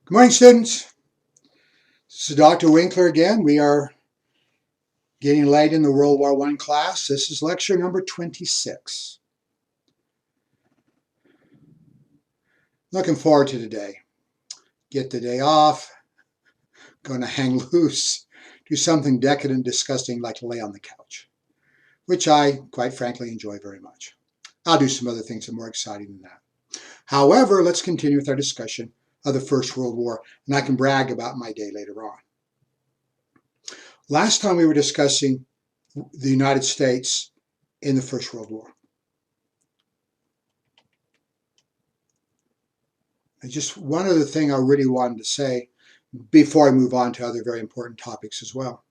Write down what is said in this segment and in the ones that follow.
Good morning, students. This is Dr. Winkler again. We are getting late in the World War I class. This is lecture number 26. Looking forward to today. Get the day off. Going to hang loose. Do something decadent, disgusting like lay on the couch, which I, quite frankly, enjoy very much. I'll do some other things that are more exciting than that. However, let's continue with our discussion of the First World War, and I can brag about my day later on. Last time we were discussing the United States in the First World War. And just one other thing I really wanted to say before I move on to other very important topics as well.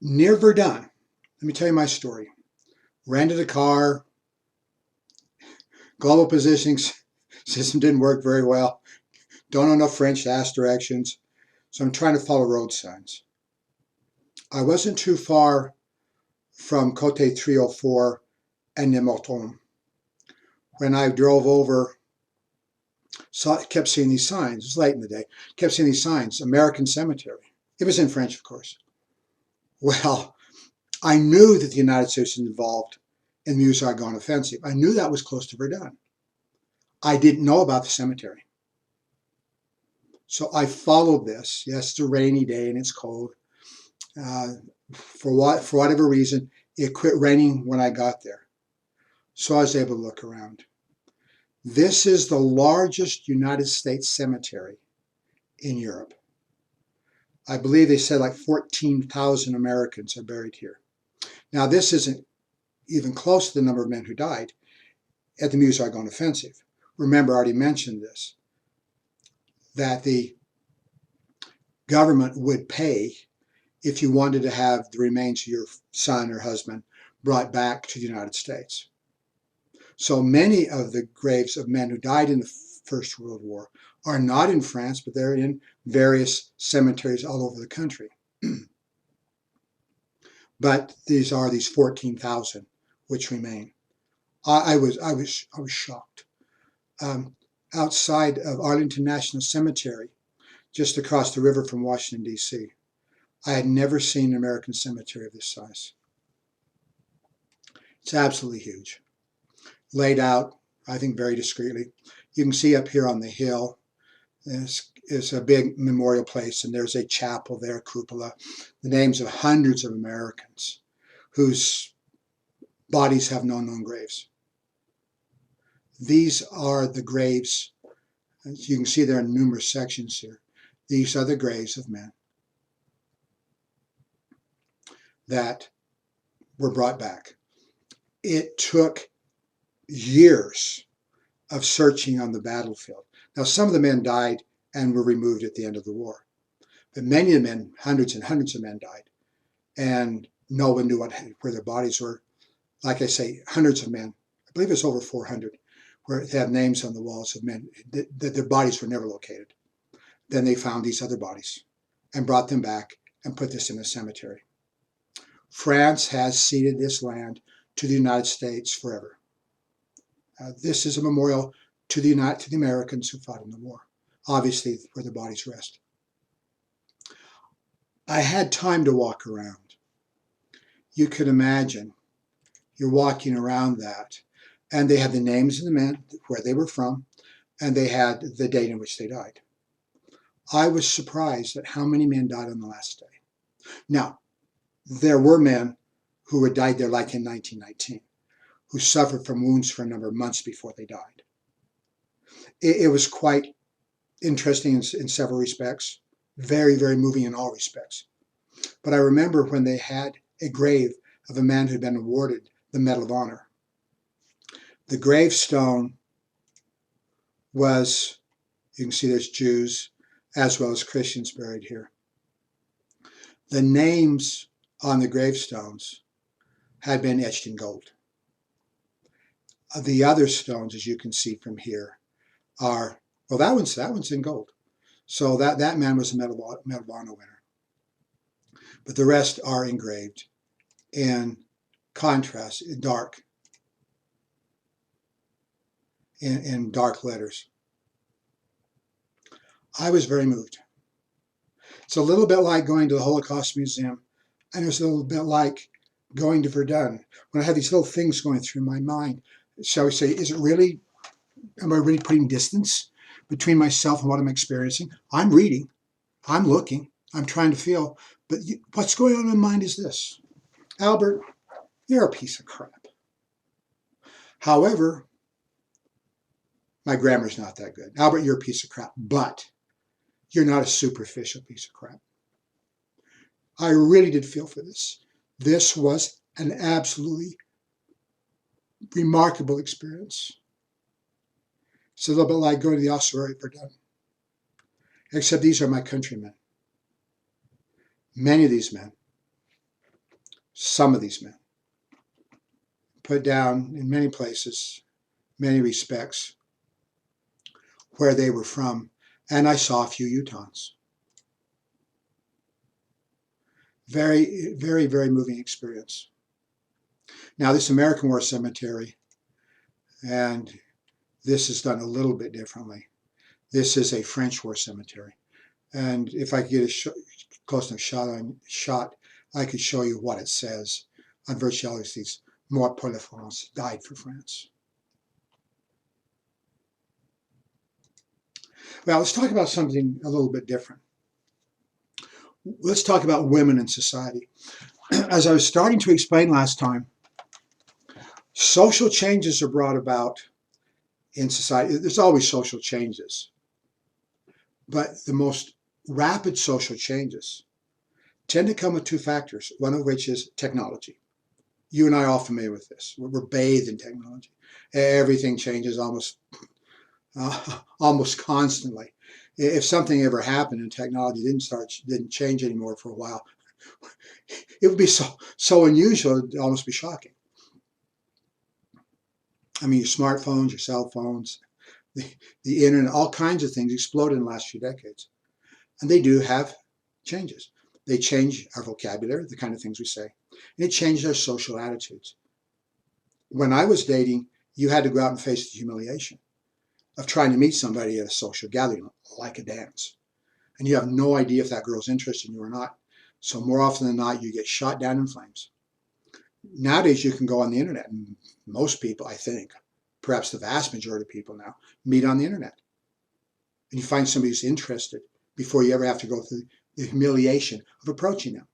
Near Verdun, let me tell you my story. Rented a car, global positioning system didn't work very well. Don't know enough French to ask directions, so I'm trying to follow road signs. I wasn't too far from Côte 304 and Nemoton. When I drove over, kept seeing these signs. It was late in the day. Kept seeing these signs, American Cemetery. It was in French, of course. Well, I knew that the United States was involved in the Meuse-Argonne offensive. I knew that was close to Verdun. I didn't know about the cemetery. So I followed this. Yes, it's a rainy day and it's cold. For whatever reason, it quit raining when I got there. So I was able to look around. This is the largest United States cemetery in Europe. I believe they said like 14,000 Americans are buried here. Now, this isn't even close to the number of men who died at the Meuse-Argonne offensive. Remember, I already mentioned this, that the government would pay if you wanted to have the remains of your son or husband brought back to the United States. So many of the graves of men who died in the First World War are not in France, but they're in various cemeteries all over the country. But these 14,000 which remain. I was shocked. Outside of Arlington National Cemetery, just across the river from Washington, D.C., I had never seen an American cemetery of this size. It's absolutely huge. Laid out, I think, very discreetly. You can see up here on the hill, is a big memorial place, and there's a chapel there, cupola, the names of hundreds of Americans whose bodies have no known graves. These are the graves, as you can see there in numerous sections here. These are the graves of men that were brought back. It took years of searching on the battlefield. Now, some of the men died and were removed at the end of the war. But many of the men, hundreds and hundreds of men died. And no one knew where their bodies were. Like I say, hundreds of men, I believe it's over 400, where they have names on the walls of men that their bodies were never located. Then they found these other bodies and brought them back and put this in a cemetery. France has ceded this land to the United States forever. This is a memorial to the Americans who fought in the war, obviously where their bodies rest. I had time to walk around. You could imagine you're walking around that, and they had the names of the men, where they were from, and they had the date in which they died. I was surprised at how many men died on the last day. Now, there were men who had died there like in 1919, who suffered from wounds for a number of months before they died. It was quite interesting in several respects, very, very moving in all respects. But I remember when they had a grave of a man who had been awarded the Medal of Honor. The gravestone was, you can see there's Jews as well as Christians buried here. The names on the gravestones had been etched in gold. The other stones, as you can see from here, are, well, that one's in gold. So that man was a Medal of Honor winner. But the rest are engraved in contrast, in dark letters. I was very moved. It's a little bit like going to the Holocaust Museum, and it was a little bit like going to Verdun. When I had these little things going through my mind, shall we say, am I really putting distance between myself and what I'm experiencing? I'm reading, I'm looking, I'm trying to feel, but what's going on in my mind is this: Albert, you're a piece of crap. However, my grammar's not that good. Albert, you're a piece of crap, but you're not a superficial piece of crap. I really did feel for this. This was an absolutely remarkable experience. It's a little bit like going to the ossuary at Verdun, except these are my countrymen. Many of these men, some of these men, put down in many places, many respects, where they were from, and I saw a few Utahns. Very, very, very moving experience. Now, this American War Cemetery, and this is done a little bit differently. This is a French War Cemetery. And if I could get a close enough shot, I could show you what it says on virtually all of these. Mort pour la France, died for France. Well, let's talk about something a little bit different. Let's talk about women in society. As I was starting to explain last time, social changes are brought about in society. There's always social changes, but the most rapid social changes tend to come with two factors, one of which is technology. You and I are all familiar with this. We're bathed in technology. Everything changes almost constantly. If something ever happened and technology didn't change anymore for a while, it would be so unusual, it'd almost be shocking. I mean, your smartphones, your cell phones, the internet, all kinds of things exploded in the last few decades. And they do have changes. They change our vocabulary, the kind of things we say, and it changed our social attitudes. When I was dating, you had to go out and face the humiliation of trying to meet somebody at a social gathering, like a dance. And you have no idea if that girl's interested in you or not. So more often than not, you get shot down in flames. Nowadays, you can go on the internet, and most people, I think, perhaps the vast majority of people now, meet on the internet. And you find somebody who's interested before you ever have to go through the humiliation of approaching them.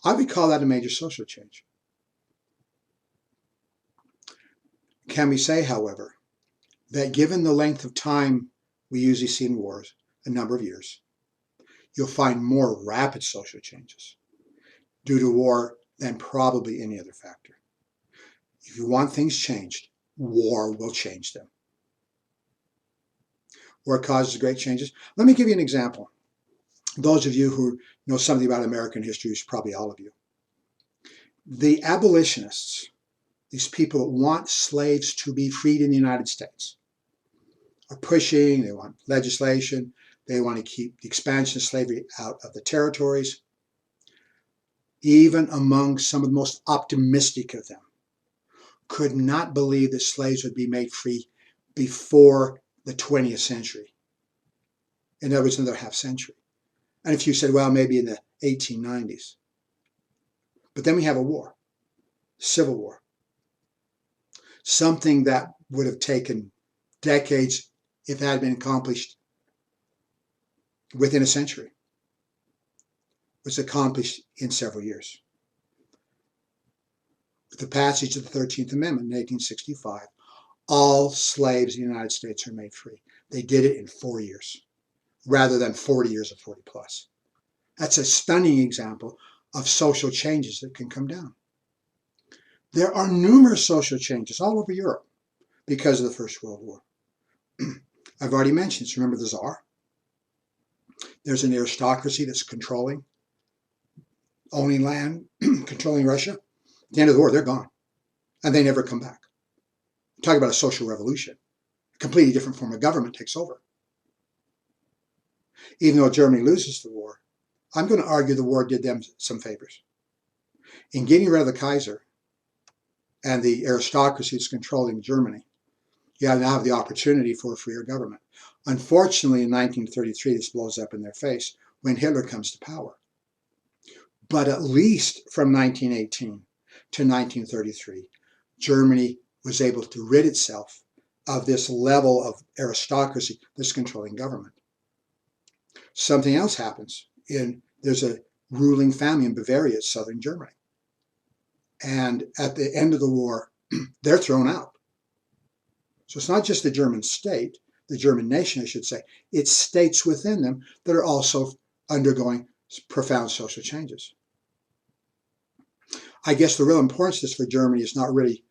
I would call that a major social change. Can we say, however, that given the length of time we usually see in wars, a number of years, you'll find more rapid social changes due to war than probably any other factor. If you want things changed, war will change them. War causes great changes. Let me give you an example. Those of you who know something about American history, is probably all of you. The abolitionists, these people that want slaves to be freed in the United States, are pushing, they want legislation, they want to keep the expansion of slavery out of the territories. Even among some of the most optimistic of them, could not believe that slaves would be made free before the 20th century. In other words, another half century. And if you said, well, maybe in the 1890s. But then we have a war, civil war. Something that would have taken decades if it had been accomplished within a century was accomplished in several years. With the passage of the 13th Amendment in 1865, all slaves in the United States are made free. They did it in 4 years, rather than 40 years or 40 plus. That's a stunning example of social changes that can come down. There are numerous social changes all over Europe because of the First World War. I've already mentioned this. Remember the Tsar? There's an aristocracy that's owning land, controlling Russia. At the end of the war, they're gone. And they never come back. Talk about a social revolution. A completely different form of government takes over. Even though Germany loses the war, I'm going to argue the war did them some favors. In getting rid of the Kaiser and the aristocracy that's controlling Germany, you now have the opportunity for a freer government. Unfortunately, in 1933, this blows up in their face when Hitler comes to power. But at least from 1918 to 1933, Germany was able to rid itself of this level of aristocracy that's controlling government. Something else happens. There's a ruling family in Bavaria, southern Germany. And at the end of the war, they're thrown out. So it's not just the German state, the German nation, I should say. It's states within them that are also undergoing profound social changes. I guess the real importance of this for Germany is not really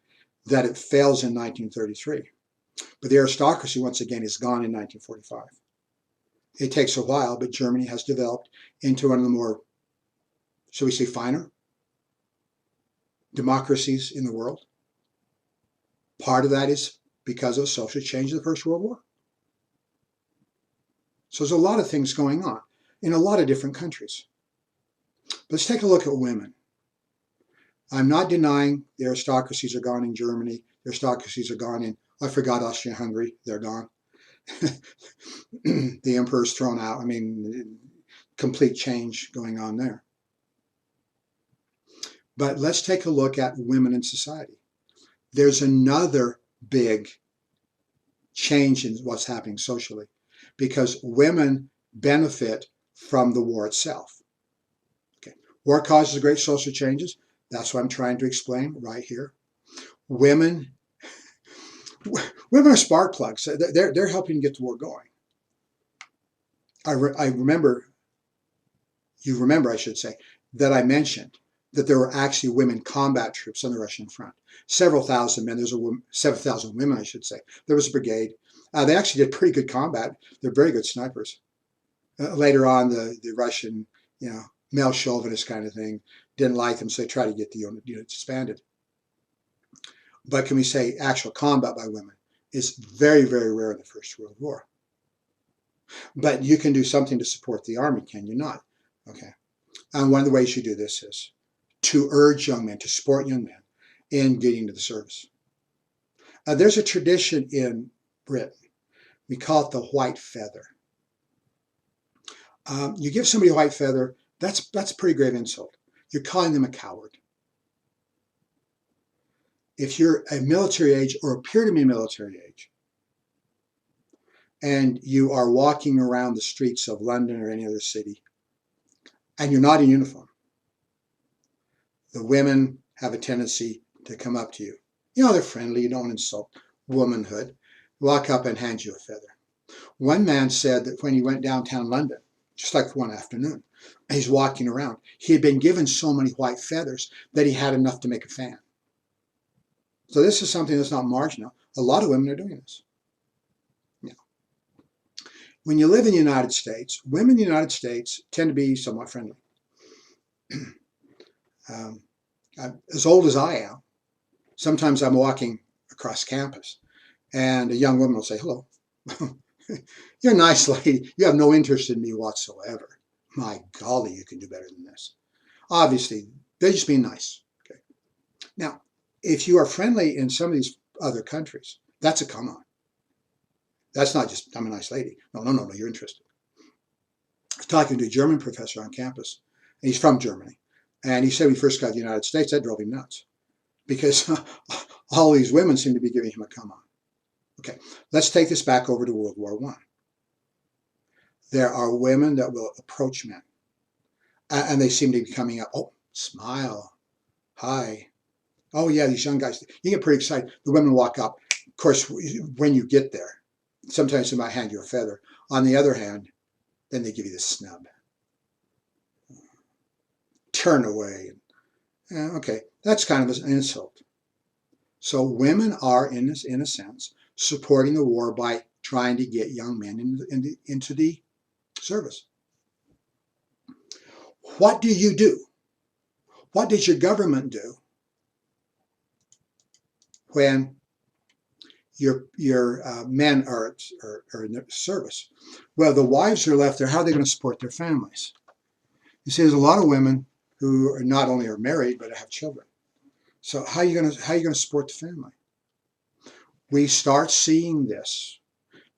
that it fails in 1933, but the aristocracy, once again, is gone in 1945. It takes a while, but Germany has developed into one of the more, shall we say, finer democracies in the world. Part of that is because of social change of the First World War. So there's a lot of things going on in a lot of different countries. Let's take a look at women. I'm not denying the aristocracies are gone in Germany. The aristocracies are gone in, I forgot Austria-Hungary, they're gone. The emperor's thrown out. I mean, complete change going on there. But let's take a look at women in society. There's another big change in what's happening socially because women benefit from the war itself. Okay. War causes great social changes. That's what I'm trying to explain right here. Women are spark plugs. They're helping get the war going. I remember, I should say, that I mentioned that there were actually women combat troops on the Russian front. Several thousand men. There's 7,000 women, I should say. There was a brigade. They actually did pretty good combat. They're very good snipers. Later on, the Russian, male chauvinist kind of thing didn't like them, so they tried to get the unit disbanded. But can we say actual combat by women is very, very rare in the First World War. But you can do something to support the army, can you not? Okay. And one of the ways you do this is to urge young men, to support young men in getting to the service. There's a tradition in Britain. We call it the white feather. You give somebody a white feather, that's a pretty grave insult. You're calling them a coward. If you're a military age or appear to be military age, and you are walking around the streets of London or any other city, and you're not in uniform, the women have a tendency to come up to you. They're friendly, you don't insult womanhood. Walk up and hand you a feather. One man said that when he went downtown London, just like one afternoon, he's walking around, he had been given so many white feathers that he had enough to make a fan. So this is something that's not marginal. A lot of women are doing this. When you live in the United States, women in the United States tend to be somewhat friendly. As old as I am, sometimes I'm walking across campus and a young woman will say, "Hello, you're a nice lady. You have no interest in me whatsoever. My golly, you can do better than this." Obviously, they're just being nice. Okay. Now, if you are friendly in some of these other countries, that's a come on. That's not just, I'm a nice lady. No, you're interested. I was talking to a German professor on campus. And he's from Germany. And he said when he first got to the United States, that drove him nuts. Because all these women seem to be giving him a come on. Okay, let's take this back over to World War I. There are women that will approach men. And they seem to be coming up, oh, smile, hi. Oh yeah, these young guys, you get pretty excited. The women walk up. Of course, when you get there, sometimes they might hand you a feather. On the other hand, then they give you the snub. Turn away. Okay, that's kind of an insult. So women are, in a sense, supporting the war by trying to get young men into the service. What do you do? What does your government do when your men are in the service? Well, the wives are left there. How are they going to support their families? You see, there's a lot of women who are not only are married but have children. So how are you going to support the family? We start seeing this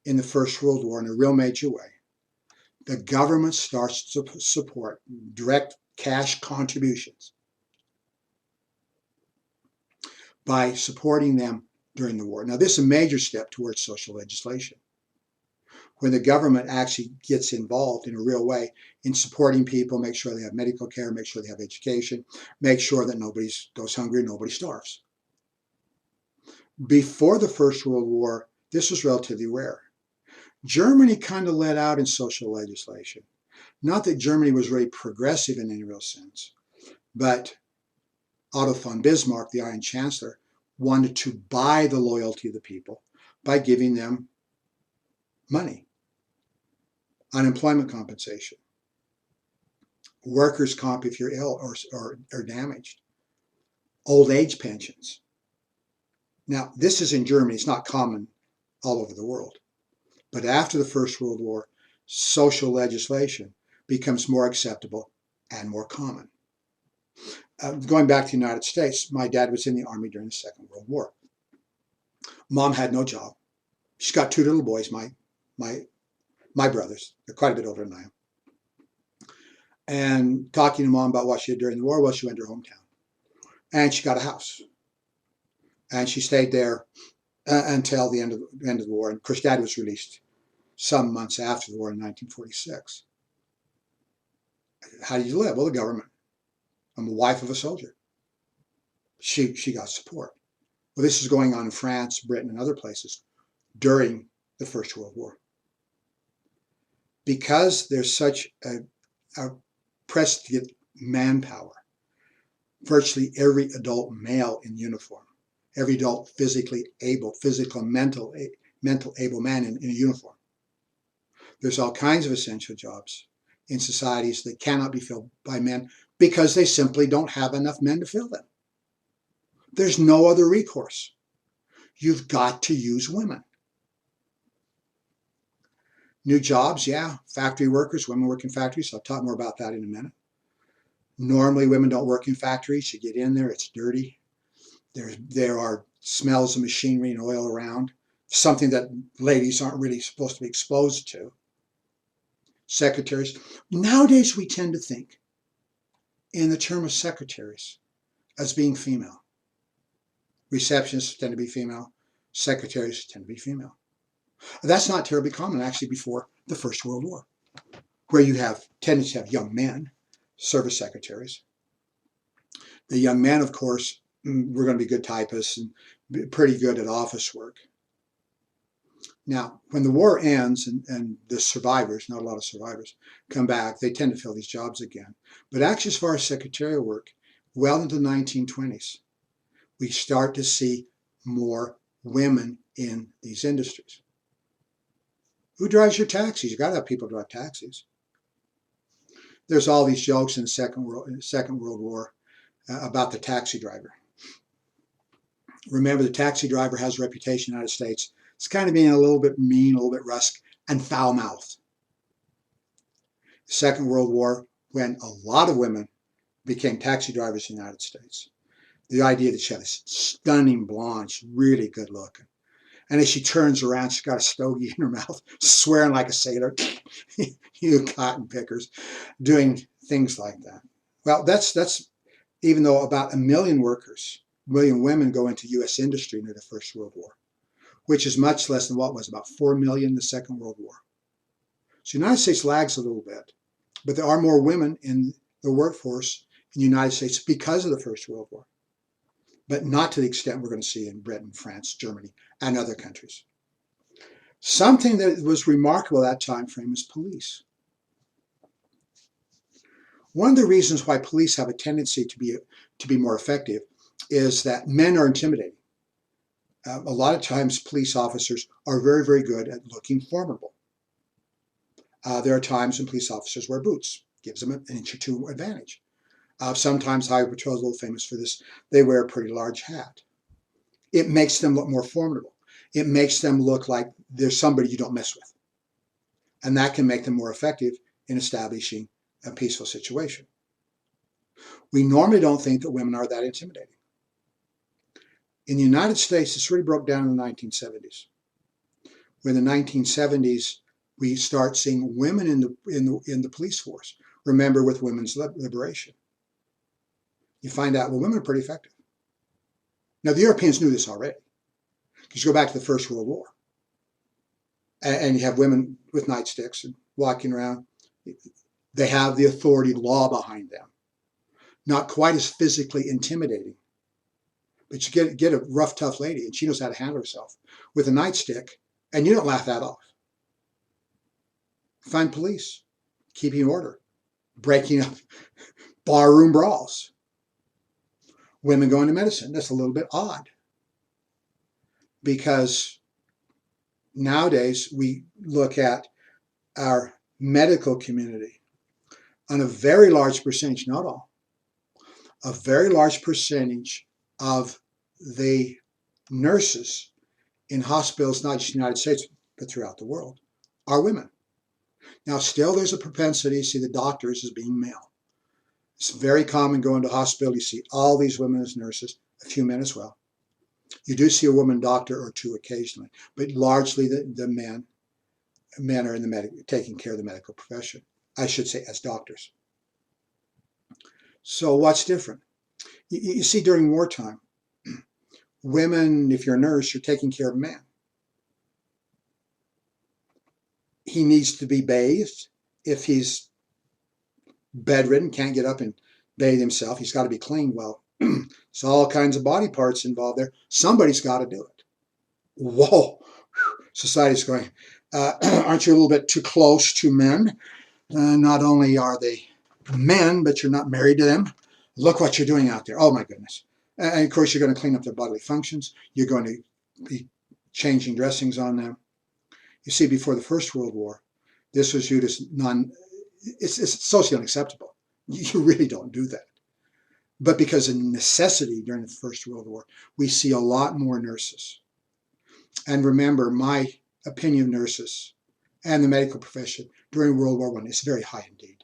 in the First World War in a real major way. The government starts to support direct cash contributions by supporting them during the war. Now, this is a major step towards social legislation, when the government actually gets involved in a real way in supporting people, make sure they have medical care, make sure they have education, make sure that nobody goes hungry, nobody starves. Before the First World War, this was relatively rare. Germany kind of led out in social legislation. Not that Germany was very progressive in any real sense, but Otto von Bismarck, the Iron Chancellor, wanted to buy the loyalty of the people by giving them money, unemployment compensation, workers' comp if you're ill or damaged, old age pensions. Now, this is in Germany. It's not common all over the world. But after the First World War, social legislation becomes more acceptable and more common. Going back to the United States, my dad was in the Army during the Second World War. Mom had no job. She's got two little boys, my brothers. They're quite a bit older than I am. And talking to Mom about what she did during the war, well, she went to her hometown. And she got a house. And she stayed there until the end of the war. And of course, Dad was released some months after the war in 1946. How did you live? Well, the government. I'm the wife of a soldier. She got support. Well, this is going on in France, Britain, and other places during the First World War. Because there's such a press to get manpower, virtually every adult male in uniform, every adult physically able, physical and mental able man in a uniform. There's all kinds of essential jobs in societies that cannot be filled by men because they simply don't have enough men to fill them. There's no other recourse. You've got to use women. New jobs, yeah, factory workers, women work in factories. I'll talk more about that in a minute. Normally, women don't work in factories. You get in there, it's dirty. There are smells of machinery and oil around, something that ladies aren't really supposed to be exposed to. Secretaries. Nowadays, we tend to think in the term of secretaries as being female. Receptionists tend to be female. Secretaries tend to be female. That's not terribly common, actually, before the First World War, where you have tendency to have young men, service secretaries. The young men, of course, were going to be good typists and be pretty good at office work. Now, when the war ends and the survivors, not a lot of survivors, come back, they tend to fill these jobs again. But actually, as far as secretarial work, well into the 1920s, we start to see more women in these industries. Who drives your taxis? You got to have people drive taxis. There's all these jokes in the Second World War about the taxi driver. Remember, the taxi driver has a reputation in the United States. It's kind of being a little bit mean, a little bit brusque, and foul-mouthed. The Second World War, when a lot of women became taxi drivers in the United States, the idea that she had a stunning blonde, she's really good looking. And as she turns around, she's got a stogie in her mouth, swearing like a sailor. You cotton pickers, doing things like that. Well, that's even though about 1 million workers, 1 million women go into U.S. industry near the First World War, which is much less than what was about 4 million in the Second World War. So the United States lags a little bit, but there are more women in the workforce in the United States because of the First World War, but not to the extent we're going to see in Britain, France, Germany, and other countries. Something that was remarkable at that time frame is police. One of the reasons why police have a tendency to be more effective is that men are intimidating. A lot of times police officers are very, very good at looking formidable. There are times when police officers wear boots. Gives them an inch or two advantage. Sometimes Highway Patrol is a little famous for this. They wear a pretty large hat. It makes them look more formidable. It makes them look like there's somebody you don't mess with. And that can make them more effective in establishing a peaceful situation. We normally don't think that women are that intimidating. In the United States, this really broke down in the 1970s. In the 1970s, we start seeing women in the police force. Remember, with women's liberation, you find out, well, women are pretty effective. Now, the Europeans knew this already, because you go back to the First World War, and you have women with nightsticks and walking around. They have the authority, law behind them. Not quite as physically intimidating, but you get a rough, tough lady, and she knows how to handle herself with a nightstick, and you don't laugh that off. Find police, keeping order, breaking up barroom brawls. Women going to medicine. That's a little bit odd, because nowadays we look at our medical community on a very large percentage, not all, a very large percentage of the nurses in hospitals, not just in the United States, but throughout the world, are women. Now, still there's a propensity to see the doctors as being male. It's very common going to hospital, you see all these women as nurses, a few men as well. You do see a woman doctor or two occasionally, but largely the men are in the taking care of the medical profession. I should say as doctors. So what's different? You see, during wartime, women, if you're a nurse, you're taking care of a man. He needs to be bathed. If he's bedridden, can't get up and bathe himself, he's got to be clean. Well, there's all kinds of body parts involved there. Somebody's got to do it. Whoa, society's going, aren't you a little bit too close to men? Not only are they men, but you're not married to them. Look what you're doing out there. Oh my goodness. And of course, you're going to clean up their bodily functions. You're going to be changing dressings on them. You see, before the First World War, this was viewed as it's socially unacceptable. You really don't do that. But because of necessity during the First World War, we see a lot more nurses. And remember, my opinion of nurses and the medical profession during World War I is very high indeed.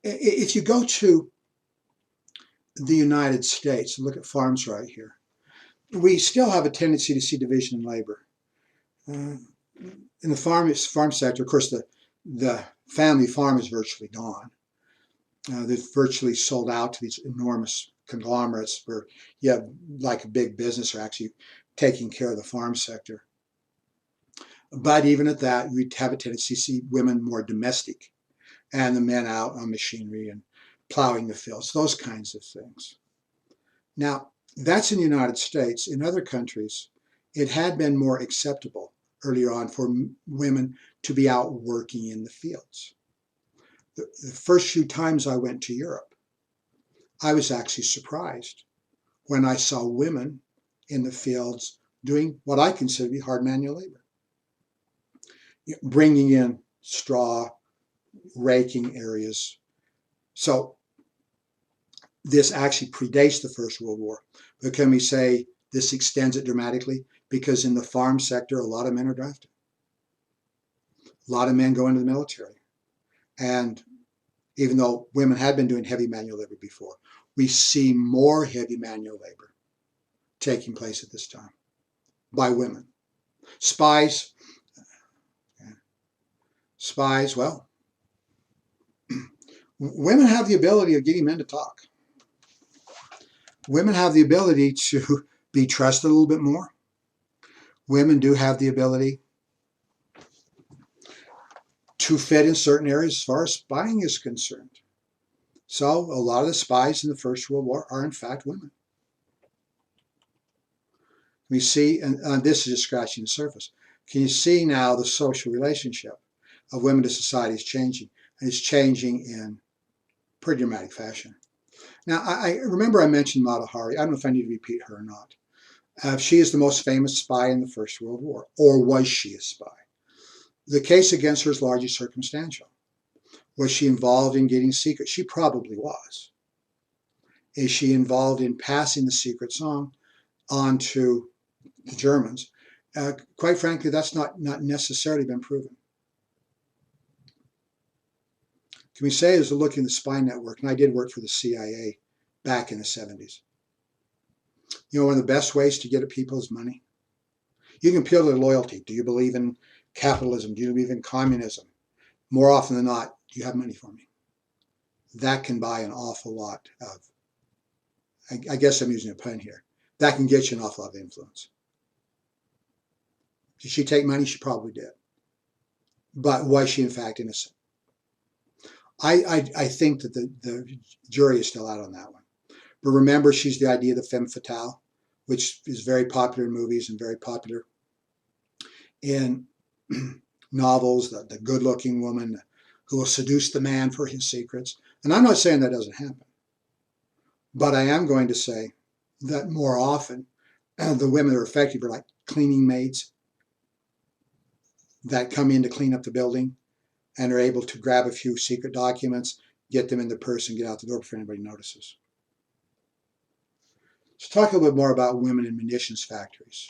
If you go to the United States and look at farms right here, we still have a tendency to see division in labor. In the farm sector, of course, the family farm is virtually gone. They're virtually sold out to these enormous conglomerates where you have like a big business are actually taking care of the farm sector. But even at that, we have a tendency to see women more domestic and the men out on machinery and plowing the fields, those kinds of things. Now, that's in the United States. In other countries, it had been more acceptable earlier on for women to be out working in the fields. The first few times I went to Europe, I was actually surprised when I saw women in the fields doing what I consider to be hard manual labor. Bringing in straw, raking areas. So this actually predates the First World War. But can we say this extends it dramatically? Because in the farm sector, a lot of men are drafted. A lot of men go into the military. And even though women had been doing heavy manual labor before, we see more heavy manual labor taking place at this time by women. Spies, well, women have the ability of getting men to talk. Women have the ability to be trusted a little bit more. Women do have the ability to fit in certain areas as far as spying is concerned. So a lot of the spies in the First World War are in fact women. We see, and this is just scratching the surface, can you see now the social relationship of women to society is changing, and it's changing in pretty dramatic fashion. Now, I remember I mentioned Mata Hari. I don't know if I need to repeat her or not. She is the most famous spy in the First World War, or was she a spy? The case against her is largely circumstantial. Was she involved in getting secrets? She probably was. Is she involved in passing the secrets on to the Germans? Quite frankly, that's not necessarily been proven. Can we say, as a look in the spy network, and I did work for the CIA back in the 70s, You know, one of the best ways to get at people is money. You can appeal to their loyalty. Do you believe in capitalism? Do you believe in communism? More often than not, do you have money for me? That can buy an awful lot of, I guess I'm using a pun here, that can get you an awful lot of influence. Did she take money? She probably did. But was she in fact innocent? I think that the jury is still out on that one. But remember, she's the idea of the femme fatale, which is very popular in movies and very popular in novels, the good-looking woman who will seduce the man for his secrets. And I'm not saying that doesn't happen. But I am going to say that more often, the women that are effective are like cleaning maids that come in to clean up the building and are able to grab a few secret documents, get them in the purse, and get out the door before anybody notices. Let's talk a little bit more about women in munitions factories.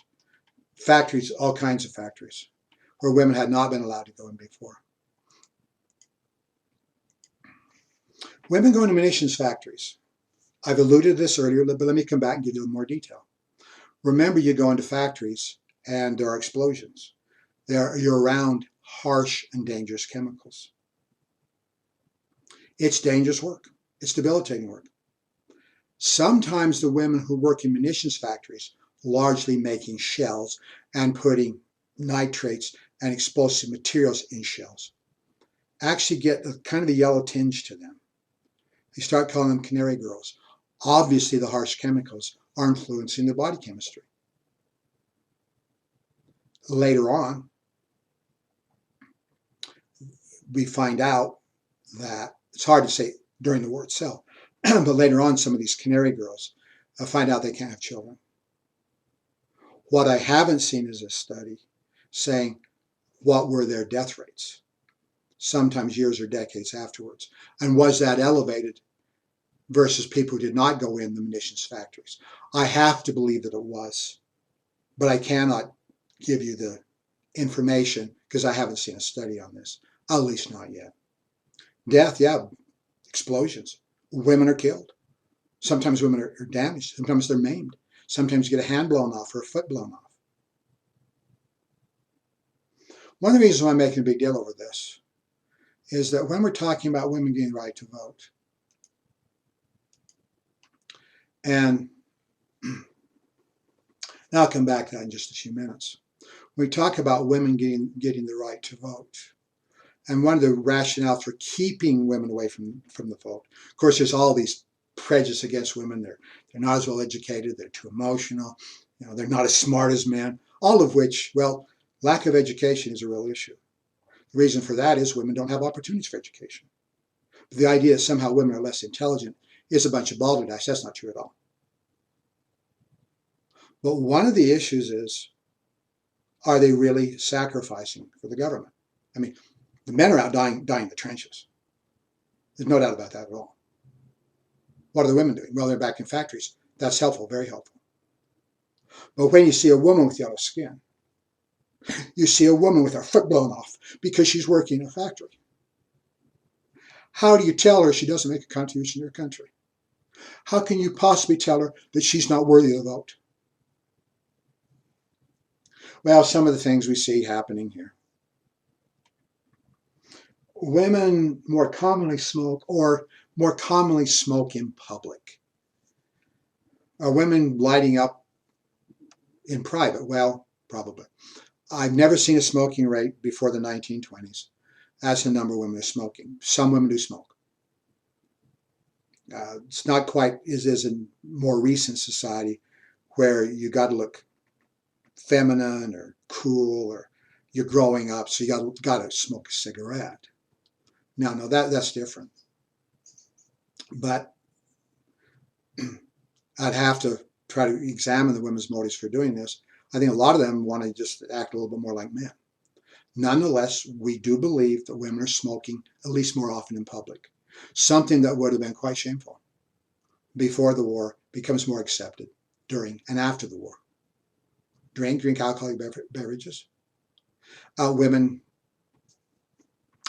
Factories, all kinds of factories, where women had not been allowed to go in before. Women go into munitions factories. I've alluded to this earlier, but let me come back and give you a little more detail. Remember, you go into factories and there are explosions. You're around harsh and dangerous chemicals. It's dangerous work. It's debilitating work. Sometimes the women who work in munitions factories, largely making shells and putting nitrates and explosive materials in shells, actually get a kind of a yellow tinge to them. They start calling them canary girls. Obviously, the harsh chemicals are influencing their body chemistry. Later on, we find out that it's hard to say during the war itself, but later on, some of these canary girls find out they can't have children. What I haven't seen is a study saying what were their death rates, sometimes years or decades afterwards, and was that elevated versus people who did not go in the munitions factories. I have to believe that it was, but I cannot give you the information because I haven't seen a study on this, at least not yet. Death, yeah, explosions. Women are killed. Sometimes women are damaged. Sometimes they're maimed. Sometimes you get a hand blown off or a foot blown off. One of the reasons why I'm making a big deal over this is that when we're talking about women getting the right to vote, and I'll come back to that in just a few minutes. We talk about women getting the right to vote. And one of the rationales for keeping women away from the vote, of course, there's all these prejudice against women. They're not as well educated. They're too emotional. They're not as smart as men. All of which, well, lack of education is a real issue. The reason for that is women don't have opportunities for education. But the idea that somehow women are less intelligent is a bunch of balderdash. That's not true at all. But one of the issues is, are they really sacrificing for the government? I mean, the men are out dying in the trenches. There's no doubt about that at all. What are the women doing? Well, they're back in factories. That's helpful, very helpful. But when you see a woman with yellow skin, you see a woman with her foot blown off because she's working in a factory. How do you tell her she doesn't make a contribution to your country? How can you possibly tell her that she's not worthy of the vote? Well, some of the things we see happening here. Women more commonly smoke in public. Are women lighting up in private? Well, probably. I've never seen a smoking rate before the 1920s. That's the number of women who are smoking. Some women do smoke. It's not quite as is in more recent society where you got to look feminine or cool or you're growing up, so you got to smoke a cigarette. No, that's different. But I'd have to try to examine the women's motives for doing this. I think a lot of them want to just act a little bit more like men. Nonetheless, we do believe that women are smoking at least more often in public. Something that would have been quite shameful before the war becomes more accepted during and after the war. Drink alcoholic beverages. Women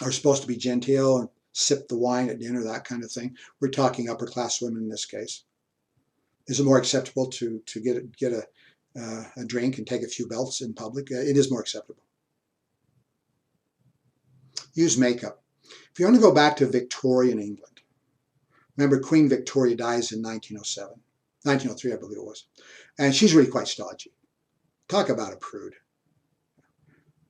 are supposed to be genteel and sip the wine at dinner, that kind of thing. We're talking upper class women in this case. Is it more acceptable to get a drink and take a few belts in public? It is more acceptable. Use makeup. If you want to go back to Victorian England, remember Queen Victoria dies in 1907, 1903, I believe it was, and she's really quite stodgy. Talk about a prude.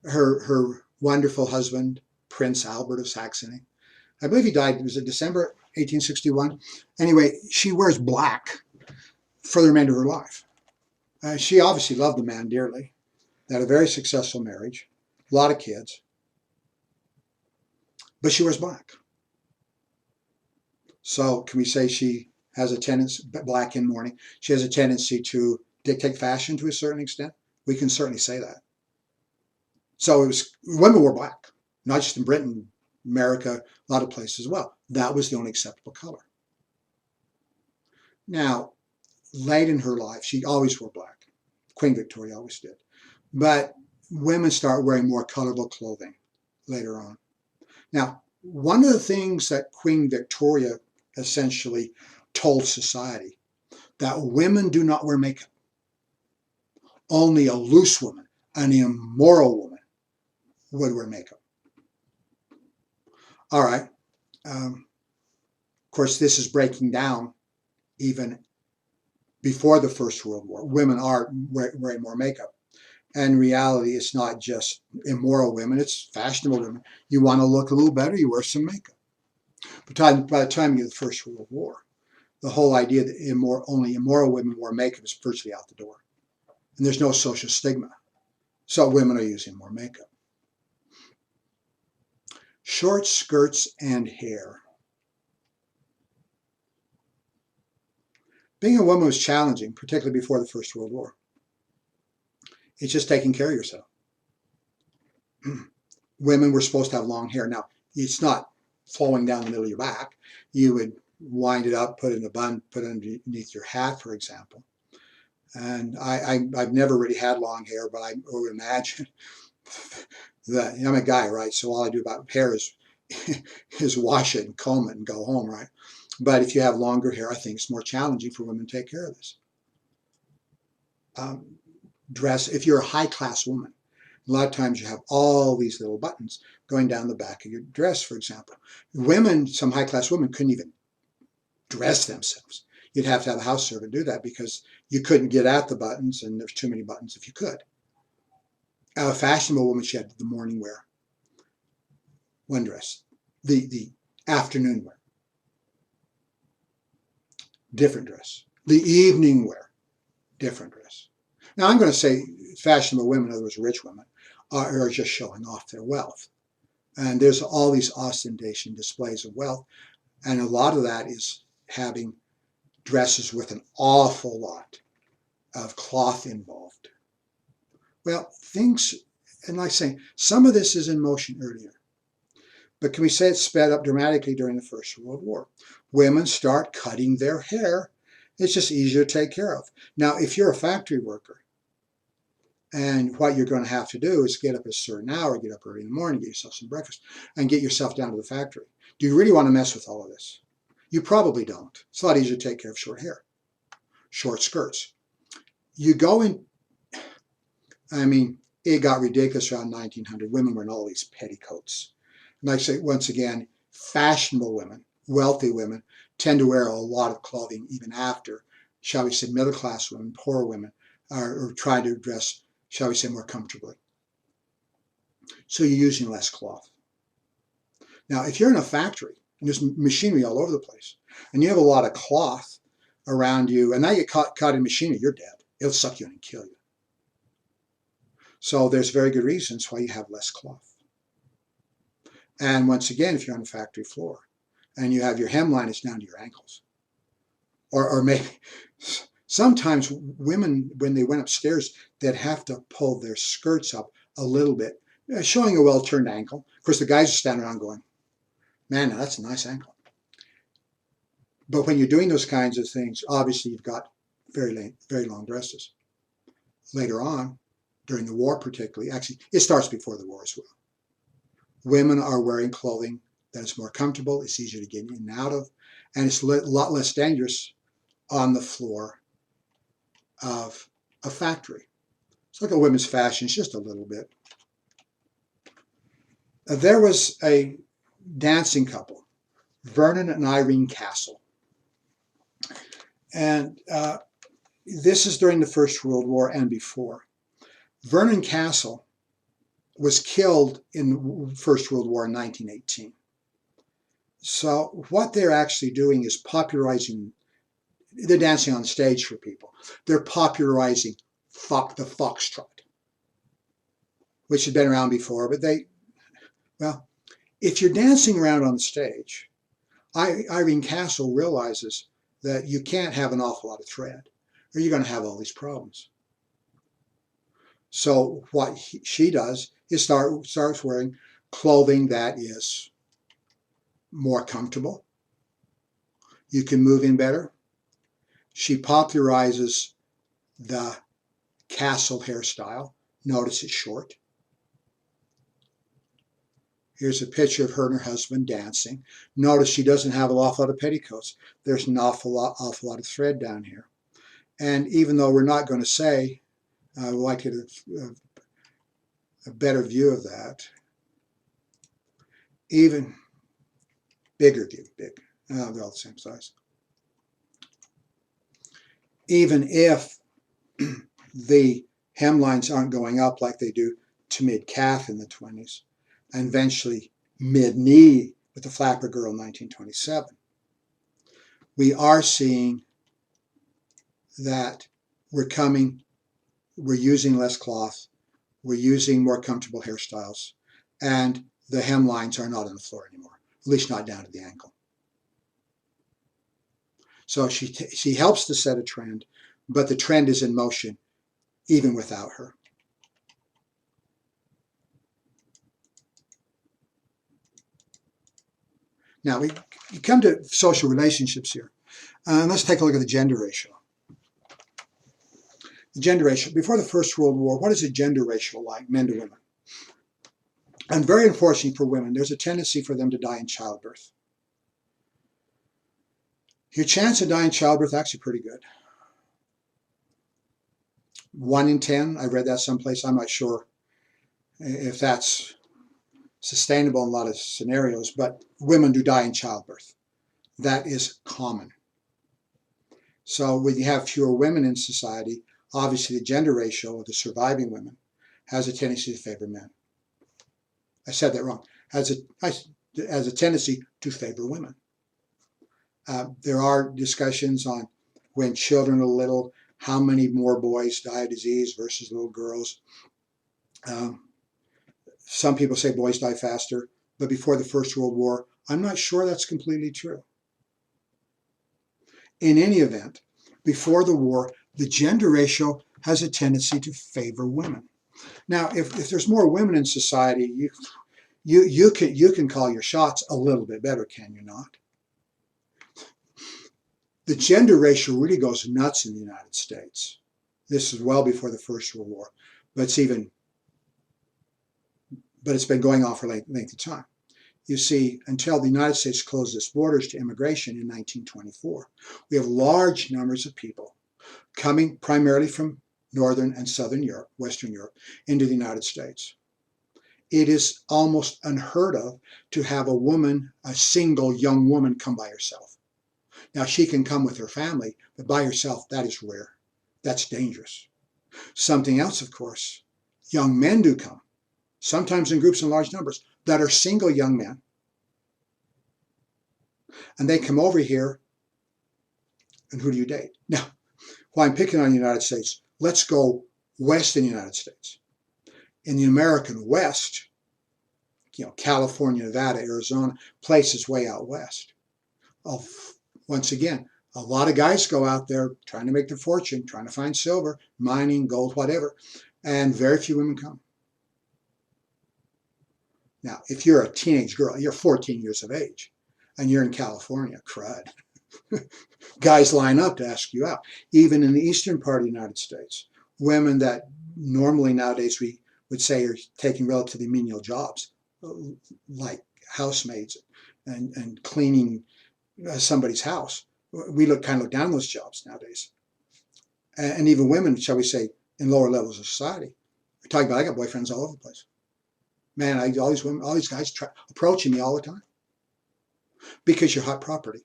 Her wonderful husband, Prince Albert of Saxony, I believe he died, was it December 1861? Anyway, she wears black for the remainder of her life. She obviously loved the man dearly. They had a very successful marriage, a lot of kids, but she wears black. So can we say she has a tendency, black in mourning, she has a tendency to dictate fashion to a certain extent? We can certainly say that. So women wore black, not just in Britain, America, a lot of places as well. That was the only acceptable color. Now, late in her life, she always wore black. Queen Victoria always did. But women start wearing more colorful clothing later on. Now, one of the things that Queen Victoria essentially told society, that women do not wear makeup. Only a loose woman, an immoral woman, would wear makeup. All right. Of course, this is breaking down even before the First World War. Women are wearing more makeup. And in reality, it's not just immoral women, it's fashionable women. You want to look a little better, you wear some makeup. But by the time you get the First World War, the whole idea that only immoral women wore makeup is virtually out the door. And there's no social stigma. So women are using more makeup. Short skirts and hair. Being a woman was challenging, particularly before the First World War. It's just taking care of yourself. Women were supposed to have long hair. Now, it's not flowing down the middle of your back. You would wind it up, put it in a bun, put it underneath your hat, for example. And I've never really had long hair, but I would imagine that I'm a guy, right? So all I do about hair is wash it and comb it and go home, right? But if you have longer hair, I think it's more challenging for women to take care of this. Dress, if you're a high-class woman, a lot of times you have all these little buttons going down the back of your dress, for example. Women, some high-class women couldn't even dress themselves. You'd have to have a house servant do that because you couldn't get at the buttons and there's too many buttons if you could. A fashionable woman, she had the morning wear, one dress, the afternoon wear, different dress, the evening wear, different dress. Now I'm going to say fashionable women, in other words rich women, are just showing off their wealth. And there's all these ostentation displays of wealth. And a lot of that is having dresses with an awful lot of cloth involved. Well, things, and like I say, some of this is in motion earlier. But can we say it sped up dramatically during the First World War? Women start cutting their hair. It's just easier to take care of. Now, if you're a factory worker, and what you're going to have to do is get up at a certain hour, get up early in the morning, get yourself some breakfast, and get yourself down to the factory. Do you really want to mess with all of this? You probably don't. It's a lot easier to take care of short hair, short skirts. You go in, I mean, it got ridiculous around 1900. Women were in all these petticoats. And like I say, once again, fashionable women, wealthy women, tend to wear a lot of clothing even after, shall we say, middle-class women, poor women, are trying to dress, shall we say, more comfortably. So you're using less cloth. Now, if you're in a factory, and there's machinery all over the place, and you have a lot of cloth around you, and now you get caught in machinery, you're dead. It'll suck you in and kill you. So there's very good reasons why you have less cloth. And once again, if you're on a factory floor, and you have your hemline is down to your ankles, or maybe sometimes women, when they went upstairs, they'd have to pull their skirts up a little bit, showing a well-turned ankle. Of course, the guys are standing around going, man, now that's a nice ankle. But when you're doing those kinds of things, obviously you've got very long dresses. Later on, during the war particularly, actually, it starts before the war as well. Women are wearing clothing that is more comfortable, it's easier to get in and out of, and it's a lot less dangerous on the floor of a factory. It's like a women's fashion, it's just a little bit. There was a dancing couple, Vernon and Irene Castle. And this is during the First World War and before. Vernon Castle was killed in the First World War in 1918. So what they're actually doing is popularizing, they're dancing on stage for people. They're popularizing the foxtrot, which had been around before, but well, if you're dancing around on the stage, Irene Castle realizes that you can't have an awful lot of thread, or you're going to have all these problems. So what she does is starts wearing clothing that is more comfortable. You can move in better. She popularizes the castle hairstyle. Notice it's short. Here's a picture of her and her husband dancing. Notice she doesn't have an awful lot of petticoats. There's an awful lot of thread down here. And even though we're not going to say, I would like to get a better view of that. Even bigger view, big. They're all the same size. Even if the hemlines aren't going up like they do to mid-calf in the 20s, and eventually mid-knee with the Flapper Girl in 1927, we are seeing that we're using less cloth, we're using more comfortable hairstyles, and the hemlines are not on the floor anymore, at least not down to the ankle. So she helps to set a trend, but the trend is in motion even without her. Now we come to social relationships here. Let's take a look at the gender ratio. The gender ratio, before the First World War, what is the gender ratio like, men to women? And very unfortunately for women, there's a tendency for them to die in childbirth. Your chance of dying in childbirth is actually pretty good. 1 in 10, I read that someplace, I'm not sure if that's sustainable in a lot of scenarios, but women do die in childbirth. That is common. So when you have fewer women in society, obviously the gender ratio of the surviving women has a tendency to favor men. I said that wrong. Has a tendency to favor women. There are discussions on when children are little, how many more boys die of disease versus little girls. Some people say boys die faster, but before the First World War, I'm not sure that's completely true. In any event, before the war, the gender ratio has a tendency to favor women. Now, if there's more women in society, you can call your shots a little bit better, can you not? The gender ratio really goes nuts in the United States. This is well before the First World War, but it's been going on for a length of time. You see, until the United States closed its borders to immigration in 1924, we have large numbers of people coming primarily from Northern and Southern Europe, Western Europe, into the United States. It is almost unheard of to have a single young woman come by herself. Now, she can come with her family, but by herself, that is rare. That's dangerous. Something else, of course, young men do come, sometimes in groups in large numbers, that are single young men. And they come over here, and who do you date? Now, while I'm picking on the United States, let's go west in the United States. In the American West, California, Nevada, Arizona, places way out west. Once again, a lot of guys go out there trying to make their fortune, trying to find silver, mining, gold, whatever, and very few women come. Now, if you're a teenage girl, you're 14 years of age, and you're in California, crud. Guys line up to ask you out. Even in the eastern part of the United States, women that normally nowadays we would say are taking relatively menial jobs, like housemaids and cleaning somebody's house. We kind of look down those jobs nowadays. and even women, shall we say, in lower levels of society. We're talking about, I got boyfriends all over the place. Man, all these women, all these guys approaching me all the time because you're hot property.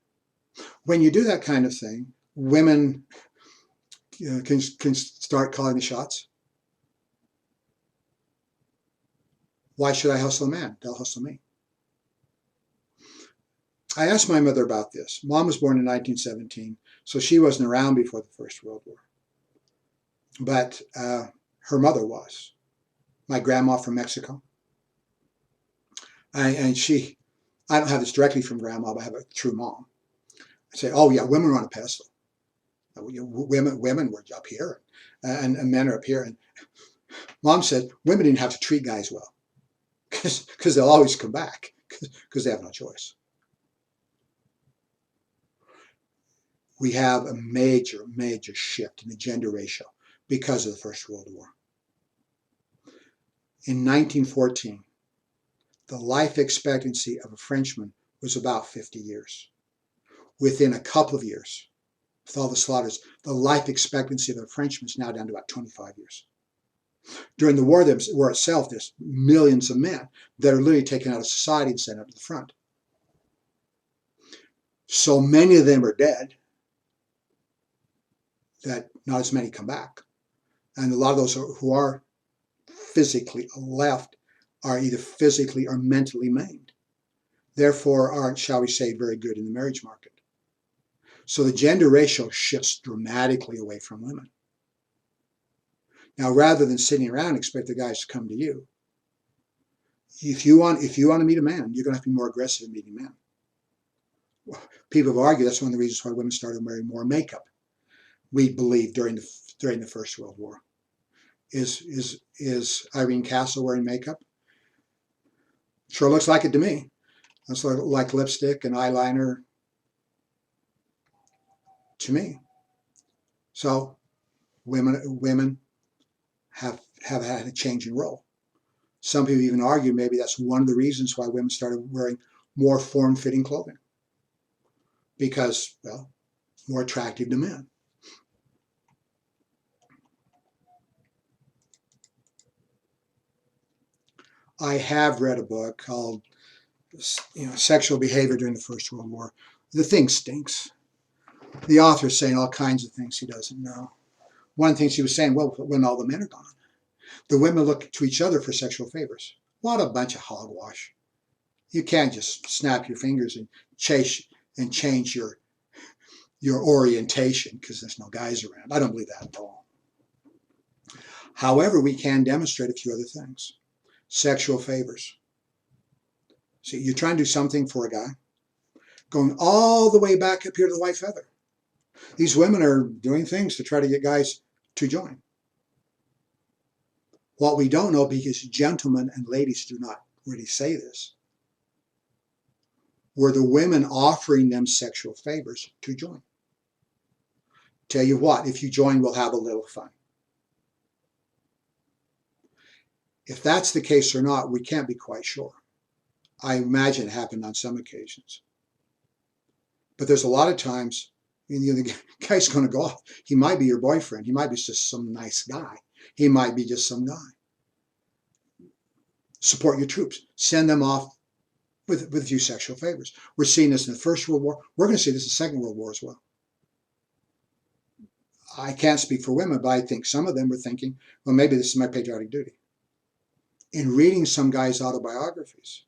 When you do that kind of thing, women can start calling the shots. Why should I hustle a man? They'll hustle me. I asked my mother about this. Mom was born in 1917, so she wasn't around before the First World War. But her mother was. My grandma from Mexico. And she, I don't have this directly from grandma, but I have it through mom. I say, oh yeah, women are on a pedestal. Women were up here, and men are up here. And mom said women didn't have to treat guys well because they'll always come back because they have no choice. We have a major shift in the gender ratio because of the First World War. In 1914, the life expectancy of a Frenchman was about 50 years. Within a couple of years, with all the slaughters, the life expectancy of a Frenchman is now down to about 25 years. During the war itself, there's millions of men that are literally taken out of society and sent up to the front. So many of them are dead that not as many come back. And a lot of those who are physically left are either physically or mentally maimed. Therefore aren't, shall we say, very good in the marriage market. So the gender ratio shifts dramatically away from women. Now, rather than sitting around and expect the guys to come to you, if you want to meet a man, you're going to have to be more aggressive in meeting men. People have argued that's one of the reasons why women started wearing more makeup. We believe during the First World War. Is Irene Castle wearing makeup? Sure looks like it to me. Looks like lipstick and eyeliner to me. So women have had a change in role. Some people even argue maybe that's one of the reasons why women started wearing more form-fitting clothing. Because, well, more attractive to men. I have read a book called, Sexual Behavior During the First World War. The thing stinks. The author's saying all kinds of things he doesn't know. One of the things he was saying, well, when all the men are gone, the women look to each other for sexual favors. What a bunch of hogwash. You can't just snap your fingers and change your orientation because there's no guys around. I don't believe that at all. However, we can demonstrate a few other things. Sexual favors. See, you're trying to do something for a guy, going all the way back up here to the white feather. These women are doing things to try to get guys to join. What we don't know, because gentlemen and ladies do not really say this, were the women offering them sexual favors to join. Tell you what, if you join, we'll have a little fun. If that's the case or not, we can't be quite sure. I imagine it happened on some occasions. But there's a lot of times, the guy's going to go off. He might be your boyfriend. He might be just some nice guy. He might be just some guy. Support your troops. Send them off with a few sexual favors. We're seeing this in the First World War. We're going to see this in the Second World War as well. I can't speak for women, but I think some of them were thinking, well, maybe this is my patriotic duty. In reading some guys' autobiographies,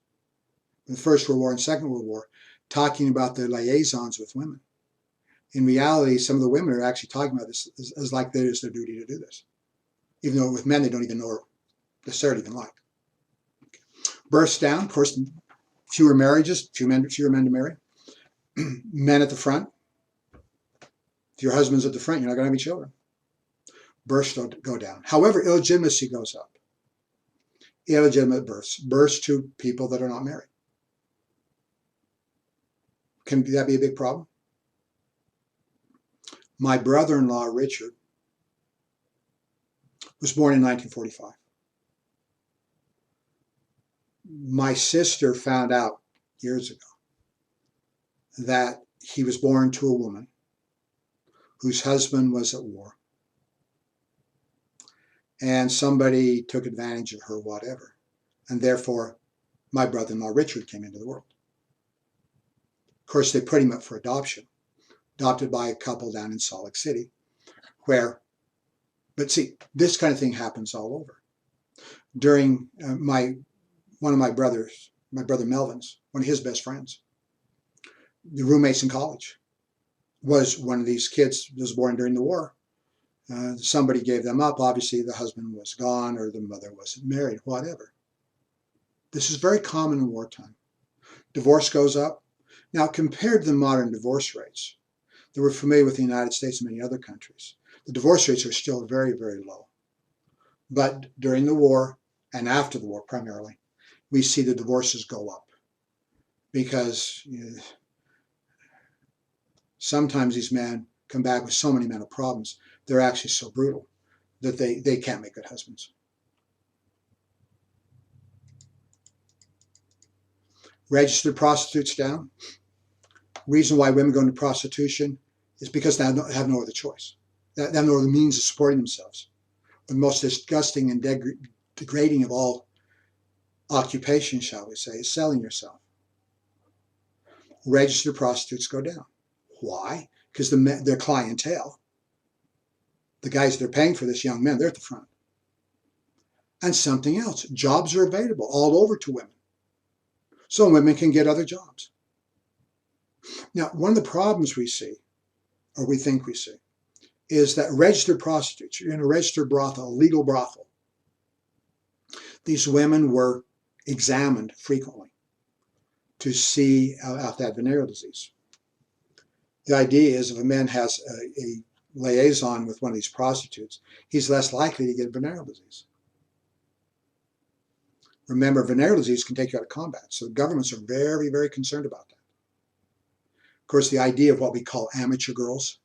in the First World War and Second World War, talking about their liaisons with women. In reality, some of the women are actually talking about this as like it is their duty to do this. Even though with men, they don't even know or necessarily even like. Births down, of course, fewer marriages, fewer men to marry. Men at the front. If your husband's at the front, you're not going to have any children. Births don't go down. However, illegitimacy goes up. Illegitimate births to people that are not married. Can that be a big problem? My brother-in-law, Richard, was born in 1945. My sister found out years ago that he was born to a woman whose husband was at war and somebody took advantage of her, whatever. And therefore, my brother-in-law Richard came into the world. Of course, they put him up for adoption, adopted by a couple down in Salt Lake City, but see, this kind of thing happens all over. During one of my brother Melvin's, one of his best friends, the roommates in college, was one of these kids that was born during the war. Somebody gave them up. Obviously, the husband was gone or the mother wasn't married, whatever. This is very common in wartime. Divorce goes up. Now, compared to the modern divorce rates that we're familiar with in the United States and many other countries, the divorce rates are still very, very low. But during the war and after the war primarily, we see the divorces go up because sometimes these men come back with so many mental problems, they're actually so brutal that they can't make good husbands. Registered prostitutes down. Reason why women go into prostitution is because they have no other choice. They have no other means of supporting themselves. The most disgusting and degrading of all occupations, shall we say, is selling yourself. Registered prostitutes go down. Why? Because their clientele, the guys that are paying for this, young men, they're at the front. And something else, jobs are available all over to women. So women can get other jobs. Now, one of the problems we see, or we think we see, is that registered prostitutes, you're in a registered brothel, a legal brothel. These women were examined frequently to see if they had venereal disease. The idea is if a man has a liaison with one of these prostitutes, he's less likely to get venereal disease. Remember, venereal disease can take you out of combat, so governments are very, very concerned about that. Of course, the idea of what we call amateur girls,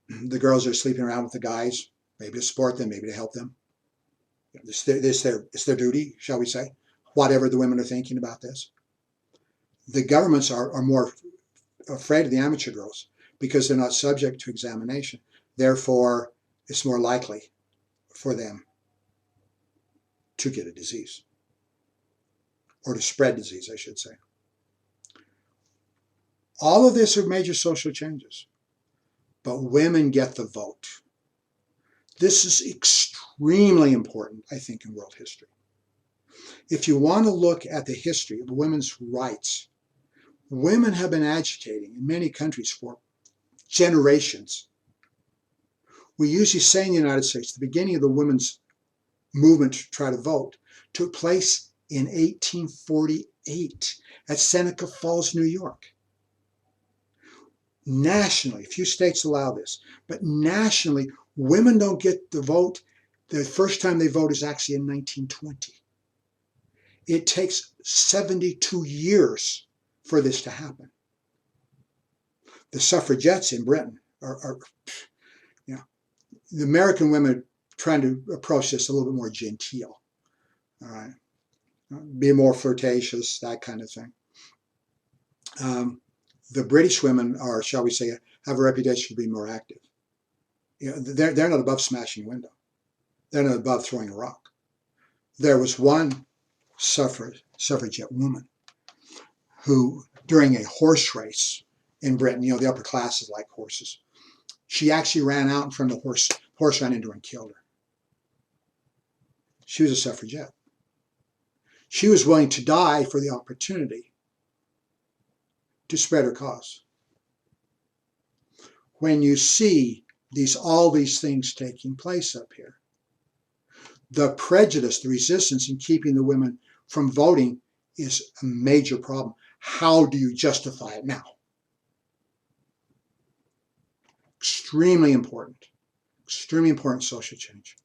the girls are sleeping around with the guys, maybe to support them, maybe to help them. It's their duty, shall we say, whatever the women are thinking about this. The governments are more afraid of the amateur girls because they're not subject to examination. Therefore, it's more likely for them to get a disease, or to spread disease, I should say. All of this are major social changes, but women get the vote. This is extremely important, I think, in world history. If you want to look at the history of women's rights, women have been agitating in many countries for generations. We usually say in the United States, the beginning of the women's movement to try to vote took place in 1848 at Seneca Falls, New York. Nationally, a few states allow this, but nationally, women don't get the vote. The first time they vote is actually in 1920. It takes 72 years for this to happen. The suffragettes in Britain are the American women are trying to approach this a little bit more genteel, all right? Be more flirtatious, that kind of thing. The British women are, shall we say, have a reputation for being more active. They're not above smashing a window. They're not above throwing a rock. There was one suffragette woman who, during a horse race in Britain, the upper classes like horses, she actually ran out in front of the horse. The horse ran into her and killed her. She was a suffragette. She was willing to die for the opportunity to spread her cause. When you see all these things taking place up here, the prejudice, the resistance in keeping the women from voting is a major problem. How do you justify it now? Extremely important social change.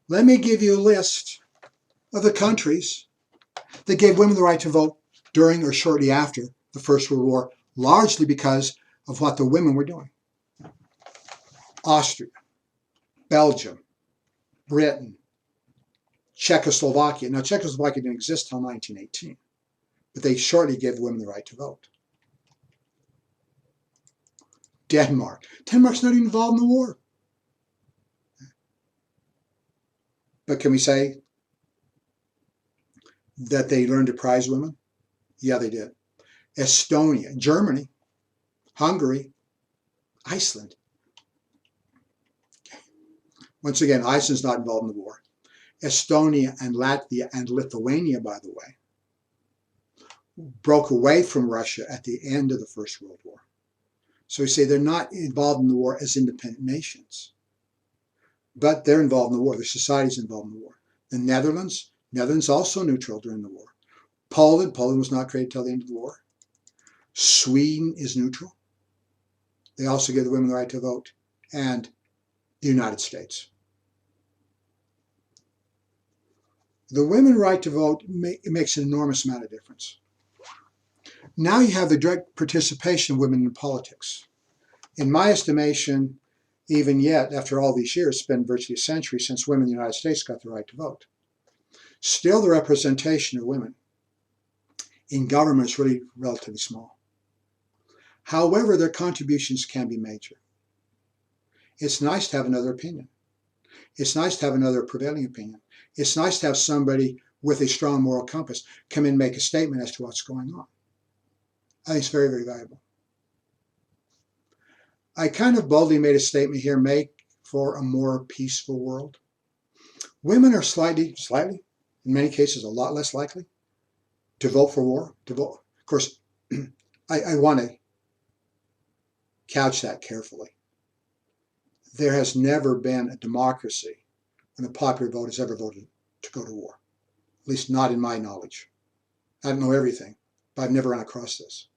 Let me give you a list of the countries that gave women the right to vote during or shortly after the First World War, largely because of what the women were doing. Austria, Belgium, Britain, Czechoslovakia. Now, Czechoslovakia didn't exist until 1918, but they shortly gave women the right to vote. Denmark. Denmark's not even involved in the war. But can we say that they learned to prize women? Yeah, they did. Estonia, Germany, Hungary, Iceland. Once again, Iceland's not involved in the war. Estonia and Latvia and Lithuania, by the way, broke away from Russia at the end of the First World War. So we say they're not involved in the war as independent nations, but they're involved in the war. Their society's involved in the war. The Netherlands also neutral during the war. Poland was not created till the end of the war. Sweden is neutral. They also give the women the right to vote. And the United States. The women's right to vote makes an enormous amount of difference. Now you have the direct participation of women in politics. In my estimation, even yet, after all these years, it's been virtually a century since women in the United States got the right to vote. Still, the representation of women in government is really relatively small. However, their contributions can be major. It's nice to have another opinion. It's nice to have another prevailing opinion. It's nice to have somebody with a strong moral compass come in and make a statement as to what's going on. I think it's very, very valuable. I kind of boldly made a statement here, make for a more peaceful world. Women are slightly, in many cases, a lot less likely to vote for war. Of course, I want to couch that carefully. There has never been a democracy when the popular vote has ever voted to go to war. At least not in my knowledge. I don't know everything, but I've never run across this.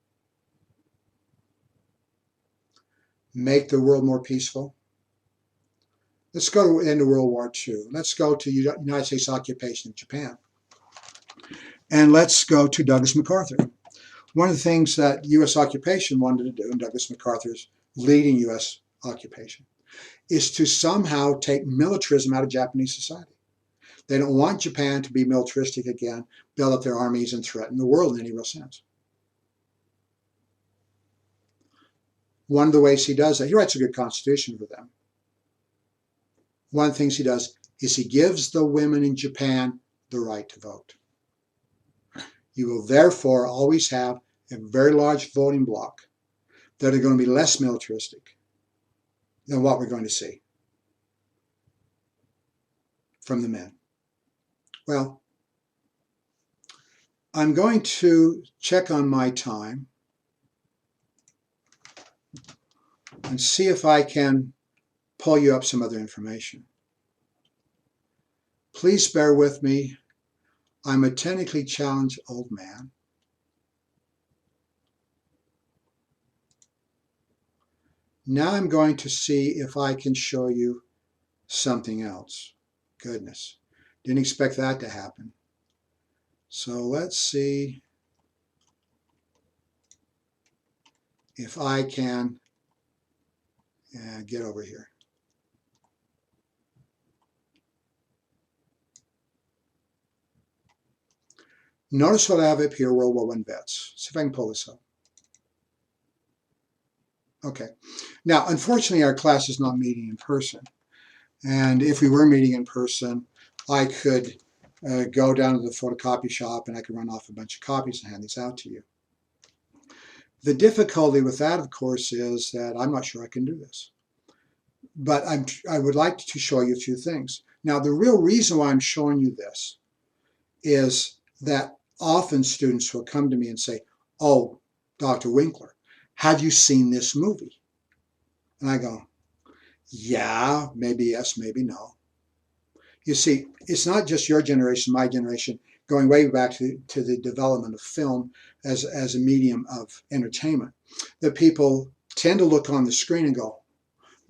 Make the world more peaceful. Let's go to the end of World War II. Let's go to United States occupation of Japan. And let's go to Douglas MacArthur. One of the things that U.S. occupation wanted to do, and Douglas MacArthur's leading U.S. occupation, is to somehow take militarism out of Japanese society. They don't want Japan to be militaristic again, build up their armies and threaten the world in any real sense. One of the ways he does that, he writes a good constitution for them. One of the things he does is he gives the women in Japan the right to vote. You will therefore always have a very large voting bloc that are going to be less militaristic than what we're going to see from the men. Well, I'm going to check on my time and see if I can pull you up some other information. Please bear with me. I'm a technically challenged old man. Now I'm going to see if I can show you something else. Goodness, didn't expect that to happen. So let's see if I can get over here. Notice what I have up here, World War I vets. See if I can pull this up. Okay. Now, unfortunately, our class is not meeting in person. And if we were meeting in person, I could go down to the photocopy shop and I could run off a bunch of copies and hand these out to you. The difficulty with that, of course, is that I'm not sure I can do this. But I would like to show you a few things. Now, the real reason why I'm showing you this is that often students will come to me and say, "Oh, Dr. Winkler, have you seen this movie?" And I go, "Yeah, maybe yes, maybe no." You see, it's not just your generation, my generation, going way back to the development of film as a medium of entertainment, that people tend to look on the screen and go,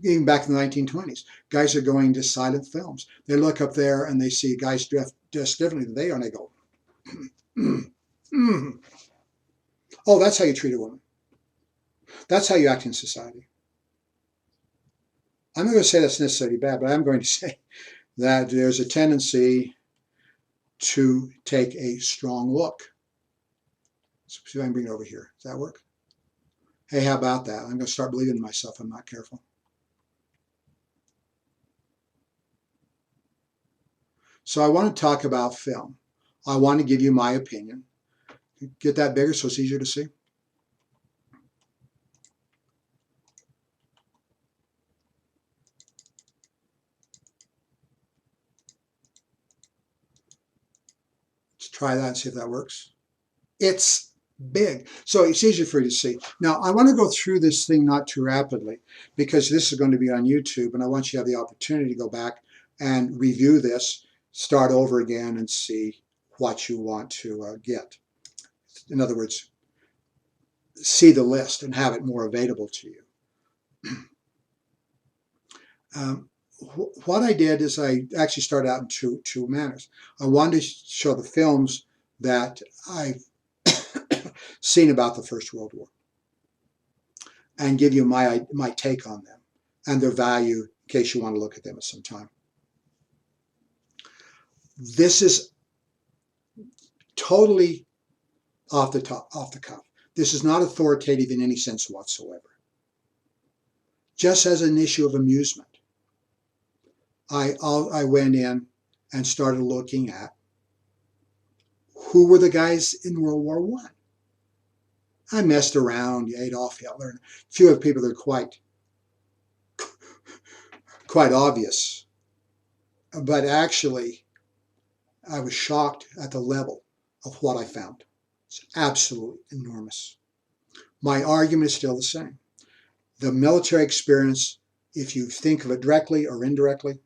even back in the 1920s, guys are going to silent films. They look up there and they see guys dressed differently than they are, and they go, "Oh, that's how you treat a woman. That's how you act in society." I'm not going to say that's necessarily bad, but I'm going to say that there's a tendency to take a strong look. So see if I can bring it over here. Does that work? Hey, how about that? I'm going to start believing in myself if I'm not careful. So I want to talk about film. I want to give you my opinion. Get that bigger so it's easier to see? Let's try that and see if that works. It's big, so it's easier for you to see. Now, I want to go through this thing not too rapidly because this is going to be on YouTube, and I want you to have the opportunity to go back and review this, start over again, and see what you want to get. In other words, see the list and have it more available to you. What I did is I actually started out in two manners. I wanted to show the films that I've seen about the First World War and give you my take on them and their value in case you want to look at them at some time. This is totally off the cuff. This is not authoritative in any sense whatsoever. Just as an issue of amusement, I went in and started looking at who were the guys in World War I. I messed around, Adolf Hitler, and a few of the people that are quite obvious. But actually, I was shocked at the level of what I found. It's absolutely enormous. My argument is still the same. The military experience, if you think of it directly or indirectly,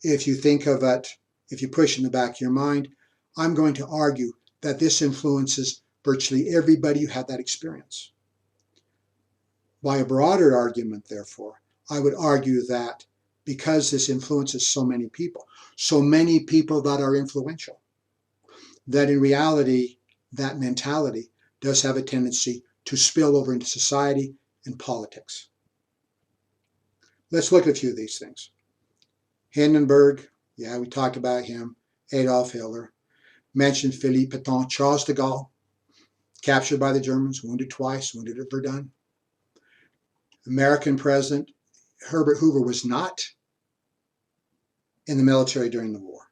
if you think of it, if you push in the back of your mind, I'm going to argue that this influences virtually everybody who had that experience. By a broader argument, therefore, I would argue that because this influences so many people that are influential, that in reality, that mentality does have a tendency to spill over into society and politics. Let's look at a few of these things. Hindenburg, yeah, we talked about him. Adolf Hitler. Mentioned Philippe Pétain. Charles de Gaulle, captured by the Germans, wounded twice, wounded at Verdun. American President Herbert Hoover was not in the military during the war.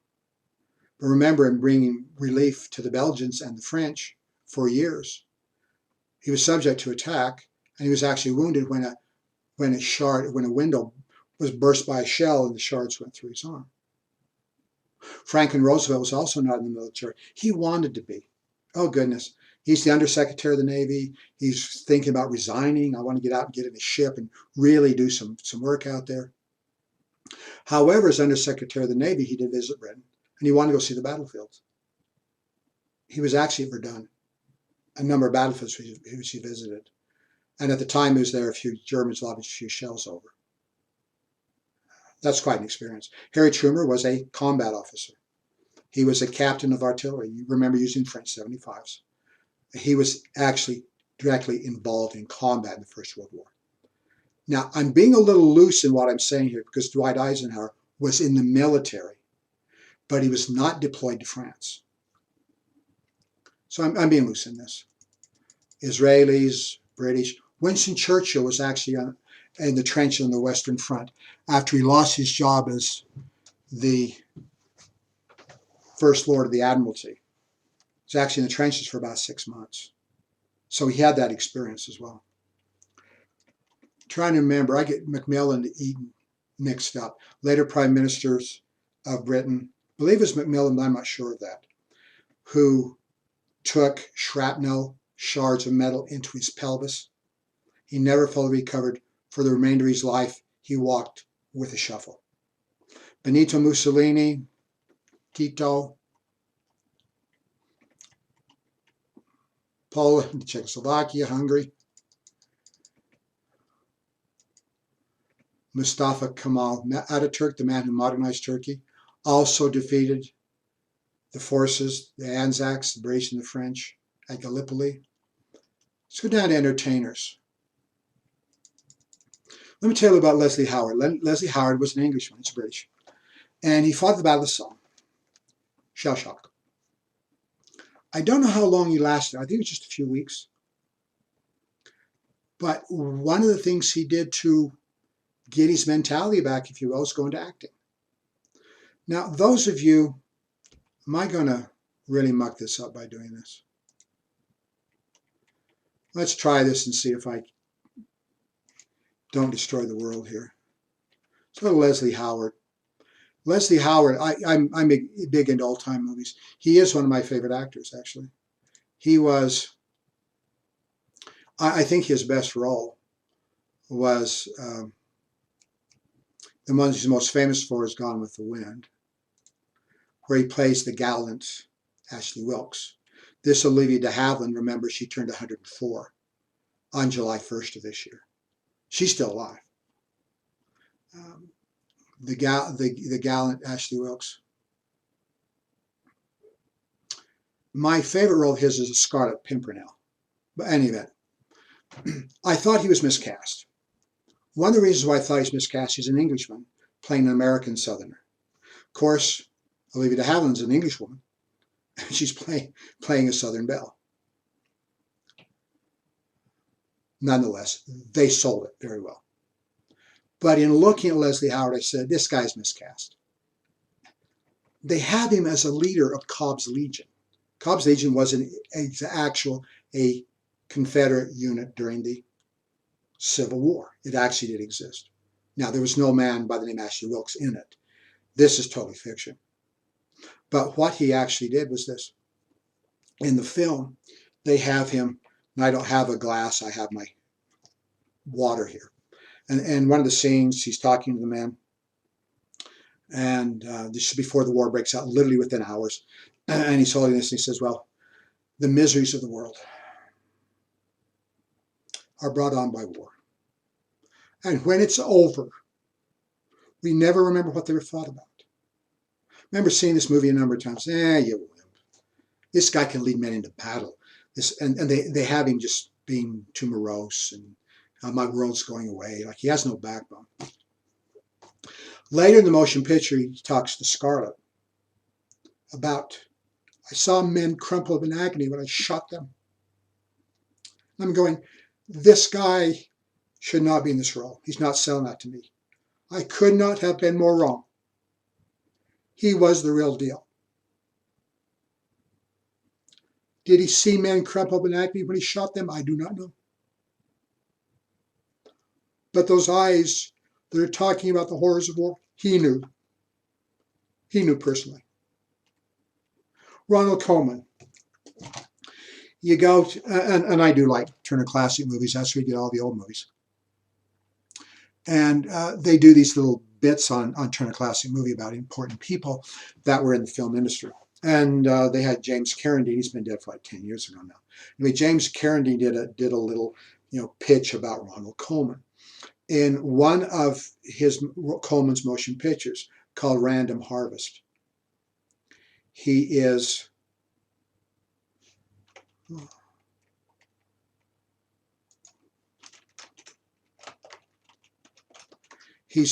But remember him bringing relief to the Belgians and the French for years. He was subject to attack, and he was actually wounded when a window was burst by a shell and the shards went through his arm. Franklin Roosevelt was also not in the military. He wanted to be. Oh, goodness. He's the Undersecretary of the Navy. He's thinking about resigning. I want to get out and get in a ship and really do some work out there. However, as Undersecretary of the Navy, he did visit Britain, and he wanted to go see the battlefields. He was actually at Verdun, a number of battlefields which he visited. And at the time he was there, a few Germans lobbed a few shells over. That's quite an experience. Harry Truman was a combat officer. He was a captain of artillery. You remember using French 75s. He was actually directly involved in combat in the First World War. Now, I'm being a little loose in what I'm saying here because Dwight Eisenhower was in the military, but he was not deployed to France. So I'm being loose in this. Israelis, British. Winston Churchill was actually in the trenches on the Western Front after he lost his job as the First Lord of the Admiralty. He was actually in the trenches for about 6 months. So he had that experience as well. I'm trying to remember, I get Macmillan and Eden mixed up. Later Prime Ministers of Britain, I believe it was Macmillan, but I'm not sure of that, who took shrapnel shards of metal into his pelvis. He never fully recovered. For the remainder of his life, he walked with a shuffle. Benito Mussolini, Tito, Poland, Czechoslovakia, Hungary. Mustafa Kemal Ataturk, the man who modernized Turkey, also defeated the forces, the Anzacs, the British and the French at Gallipoli. Let's go down to entertainers. Let me tell you about Leslie Howard. Leslie Howard was an Englishman, he's British. And he fought the Battle of the Somme, shell shock. I don't know how long he lasted. I think it was just a few weeks. But one of the things he did to get his mentality back, if you will, is go into acting. Now, those of you Am I going to really muck this up by doing this? Let's try this and see if I don't destroy the world here. So Leslie Howard. Leslie Howard, I'm big into old-time movies. He is one of my favorite actors, actually. He was, I think his best role was, the one he's most famous for is Gone with the Wind, where he plays the gallant Ashley Wilkes. This Olivia de Havilland, remember, she turned 104 on July 1st of this year. She's still alive. The gallant Ashley Wilkes. My favorite role of his is Scarlet Pimpernel. But any event, I thought he was miscast. One of the reasons why I thought he was miscast, he's an Englishman playing an American Southerner. Of course, Olivia de Havilland's an Englishwoman. She's playing a Southern belle. Nonetheless, they sold it very well. But in looking at Leslie Howard, I said, this guy's miscast. They have him as a leader of Cobb's Legion. Cobb's Legion was a Confederate unit during the Civil War. It actually did exist. Now, there was no man by the name of Ashley Wilkes in it. This is totally fiction. But what he actually did was this. In the film, they have him, and I don't have a glass, I have my water here. And one of the scenes, he's talking to the man, and this is before the war breaks out, literally within hours. And he's holding this, and he says, well, the miseries of the world are brought on by war. And when it's over, we never remember what they were thought about. I remember seeing this movie a number of times. You wimp. This guy can lead men into battle. And they have him just being too morose, and my world's going away. Like, he has no backbone. Later in the motion picture, he talks to Scarlett about, I saw men crumple up in agony when I shot them. And I'm going, this guy should not be in this role. He's not selling that to me. I could not have been more wrong. He was the real deal. Did he see men crumple up in agony when he shot them? I do not know. But those eyes that are talking about the horrors of war, he knew. He knew personally. Ronald Colman. You go, and I do like Turner Classic Movies. That's where you get all the old movies. And they do these little bits on Turner Classic Movie about important people that were in the film industry. And they had James Carradine. He's been dead for like 10 years ago now. Anyway, James Carradine did a little, pitch about Ronald Colman in one of Colman's motion pictures called Random Harvest. He's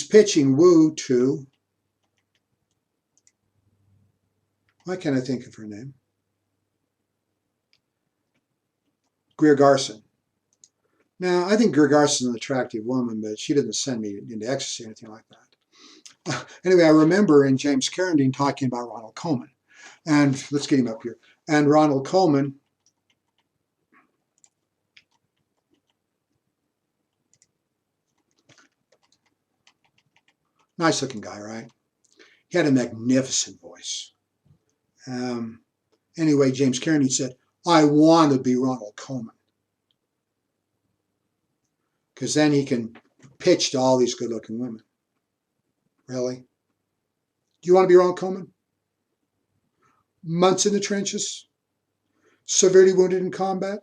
pitching Wu to, why can't I think of her name? Greer Garson. Now, I think Greer Garson's an attractive woman, but she doesn't send me into ecstasy or anything like that. Anyway, I remember in James Carradine talking about Ronald Colman. And let's get him up here. And Ronald Colman, nice looking guy, right? He had a magnificent voice. Anyway, James Carradine said, I want to be Ronald Colman. Because then he can pitch to all these good-looking women. Really? Do you want to be Ronald Colman? Months in the trenches? Severely wounded in combat?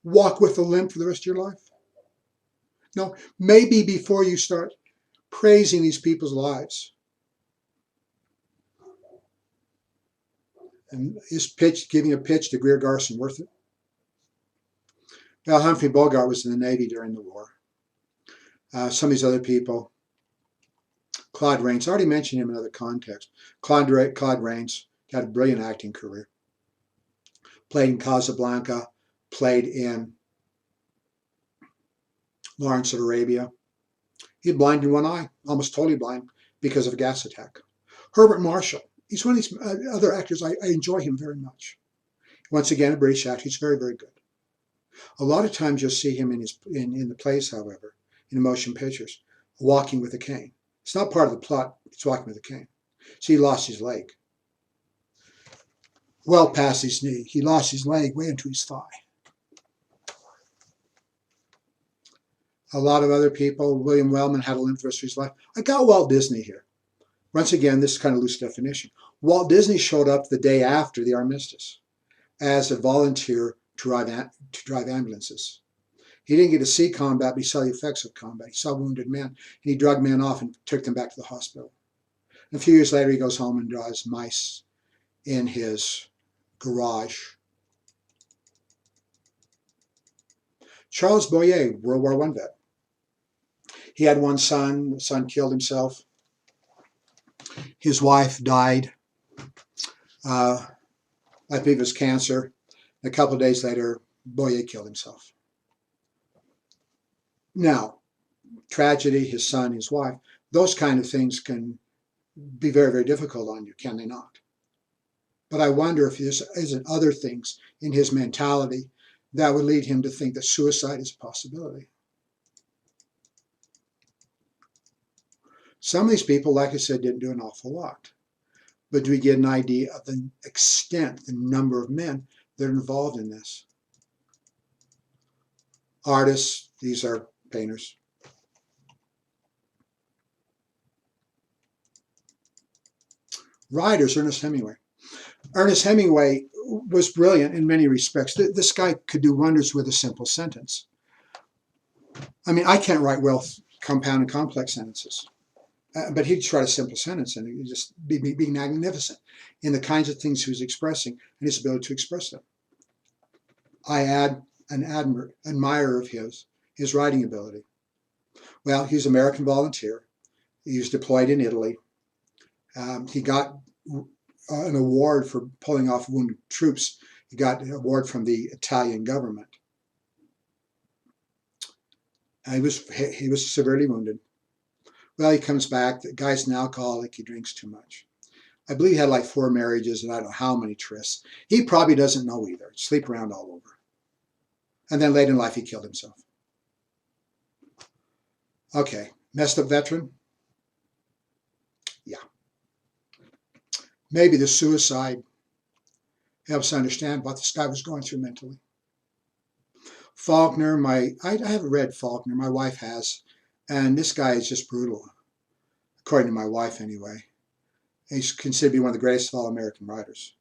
Walk with a limp for the rest of your life? No, maybe before you start praising these people's lives. And is giving a pitch to Greer Garson worth it? Well, Humphrey Bogart was in the Navy during the war. Some of these other people, Claude Rains, I already mentioned him in another context. Claude Rains had a brilliant acting career. Played in Casablanca, played in Lawrence of Arabia. He's blind in one eye, almost totally blind because of a gas attack. Herbert Marshall He's one of these other actors. I enjoy him very much. Once again, a British actor. He's very, very good. A lot of times you'll see him in the plays, however, in the motion pictures, walking with a cane. It's not part of the plot. It's walking with a cane. So he lost his leg. Well past his knee. He lost his leg way into his thigh. A lot of other people, William Wellman had a limp for the rest of his life. I got Walt Disney here. Once again, this is kind of loose definition. Walt Disney showed up the day after the armistice as a volunteer to drive ambulances. He didn't get to see combat, but he saw the effects of combat. He saw wounded men, and he drugged men off and took them back to the hospital. And a few years later, he goes home and draws mice in his garage. Charles Boyer, World War I vet. He had one son. The son killed himself. His wife died. I believe it was cancer. A couple of days later, Boyer killed himself. Now, tragedy, his son, his wife, those kind of things can be very, very difficult on you, can they not? But I wonder if there isn't other things in his mentality that would lead him to think that suicide is a possibility. Some of these people, like I said, didn't do an awful lot. But do we get an idea of the extent, the number of men that are involved in this? Artists, these are painters. Writers, Ernest Hemingway. Ernest Hemingway was brilliant in many respects. This guy could do wonders with a simple sentence. I mean, I can't write well compound and complex sentences. But he'd write a simple sentence and he'd just be magnificent in the kinds of things he was expressing and his ability to express them. I add an admirer of his writing ability. Well, he was an American volunteer. He was deployed in Italy. He got an award for pulling off wounded troops. He got an award from the Italian government. He was severely wounded. Well, he comes back. The guy's an alcoholic. He drinks too much. I believe he had like 4 marriages and I don't know how many trysts. He probably doesn't know either. Sleep around all over. And then late in life, he killed himself. Okay, messed up veteran? Yeah. Maybe the suicide helps understand what this guy was going through mentally. Faulkner, I haven't read Faulkner. My wife has. And this guy is just brutal, according to my wife anyway. He's considered to be one of the greatest of all American writers.